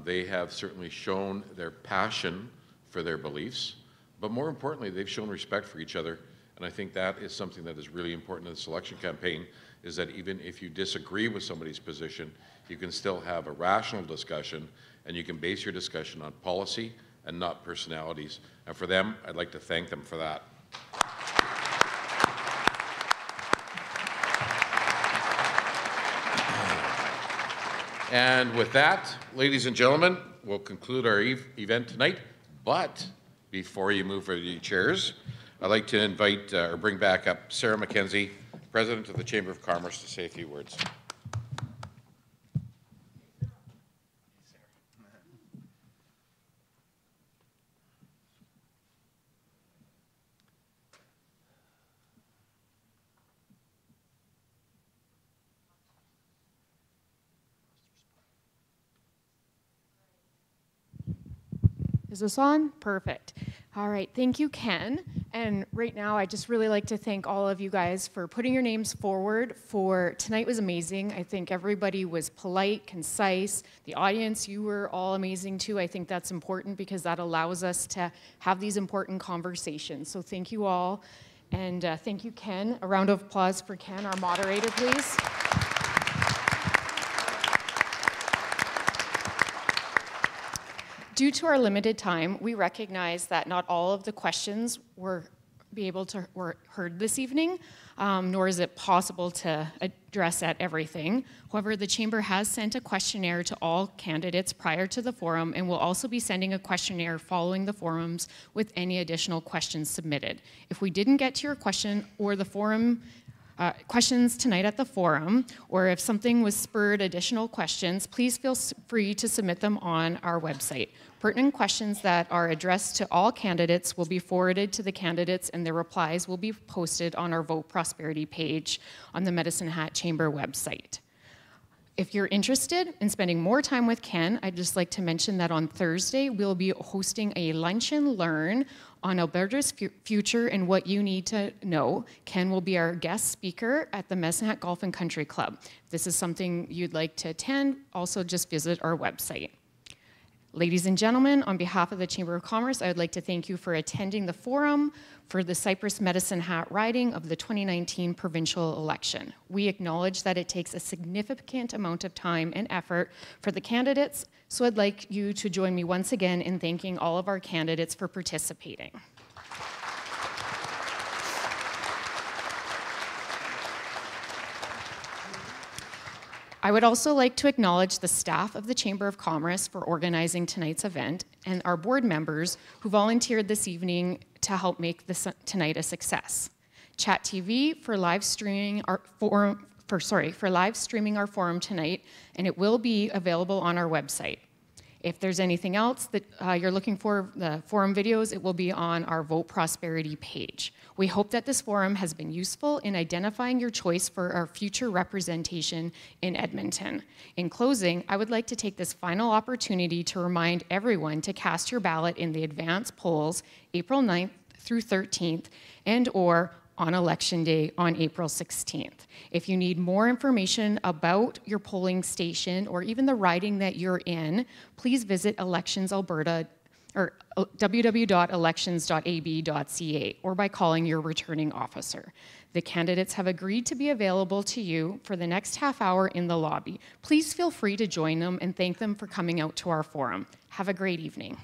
They have certainly shown their passion for their beliefs, but more importantly, they've shown respect for each other. And I think that is something that is really important in this election campaign, is that even if you disagree with somebody's position, you can still have a rational discussion, and you can base your discussion on policy and not personalities. And for them, I'd like to thank them for that. And with that, ladies and gentlemen, we'll conclude our event tonight. But before you move for your chairs, I'd like to invite or bring back up Sarah McKenzie, President of the Chamber of Commerce, to say a few words. Is this on? Perfect. All right, thank you, Ken. And right now, I just really like to thank all of you guys for putting your names forward for tonight was amazing. I think everybody was polite, concise. The audience, you were all amazing too. I think that's important because that allows us to have these important conversations. So thank you all. And thank you, Ken. A round of applause for Ken, our moderator, please. Due to our limited time, we recognize that not all of the questions were heard this evening, nor is it possible to address at everything. However, the Chamber has sent a questionnaire to all candidates prior to the forum and will also be sending a questionnaire following the forums with any additional questions submitted. If we didn't get to your question or the forum questions tonight at the forum, or if something was spurred additional questions, please feel free to submit them on our website. Pertinent questions that are addressed to all candidates will be forwarded to the candidates and their replies will be posted on our Vote Prosperity page on the Medicine Hat Chamber website. If you're interested in spending more time with Ken, I'd just like to mention that on Thursday, we'll be hosting a lunch and learn on Alberta's future and what you need to know. Ken will be our guest speaker at the Medicine Hat Golf and Country Club. If this is something you'd like to attend, also just visit our website. Ladies and gentlemen, on behalf of the Chamber of Commerce, I would like to thank you for attending the forum for the Cypress Medicine Hat riding of the 2019 provincial election. We acknowledge that it takes a significant amount of time and effort for the candidates, so I'd like you to join me once again in thanking all of our candidates for participating. I would also like to acknowledge the staff of the Chamber of Commerce for organizing tonight's event and our board members who volunteered this evening to help make this tonight a success. Chat TV for live streaming our forum, for live streaming our forum tonight, and it will be available on our website. If there's anything else that you're looking for, the forum videos, it will be on our Vote Prosperity page. We hope that this forum has been useful in identifying your choice for our future representation in Edmonton. In closing, I would like to take this final opportunity to remind everyone to cast your ballot in the advance polls April 9th through 13th and/or on Election Day on April 16th. If you need more information about your polling station or even the riding that you're in, please visit Elections Alberta or www.elections.ab.ca or by calling your returning officer. The candidates have agreed to be available to you for the next half hour in the lobby. Please feel free to join them and thank them for coming out to our forum. Have a great evening.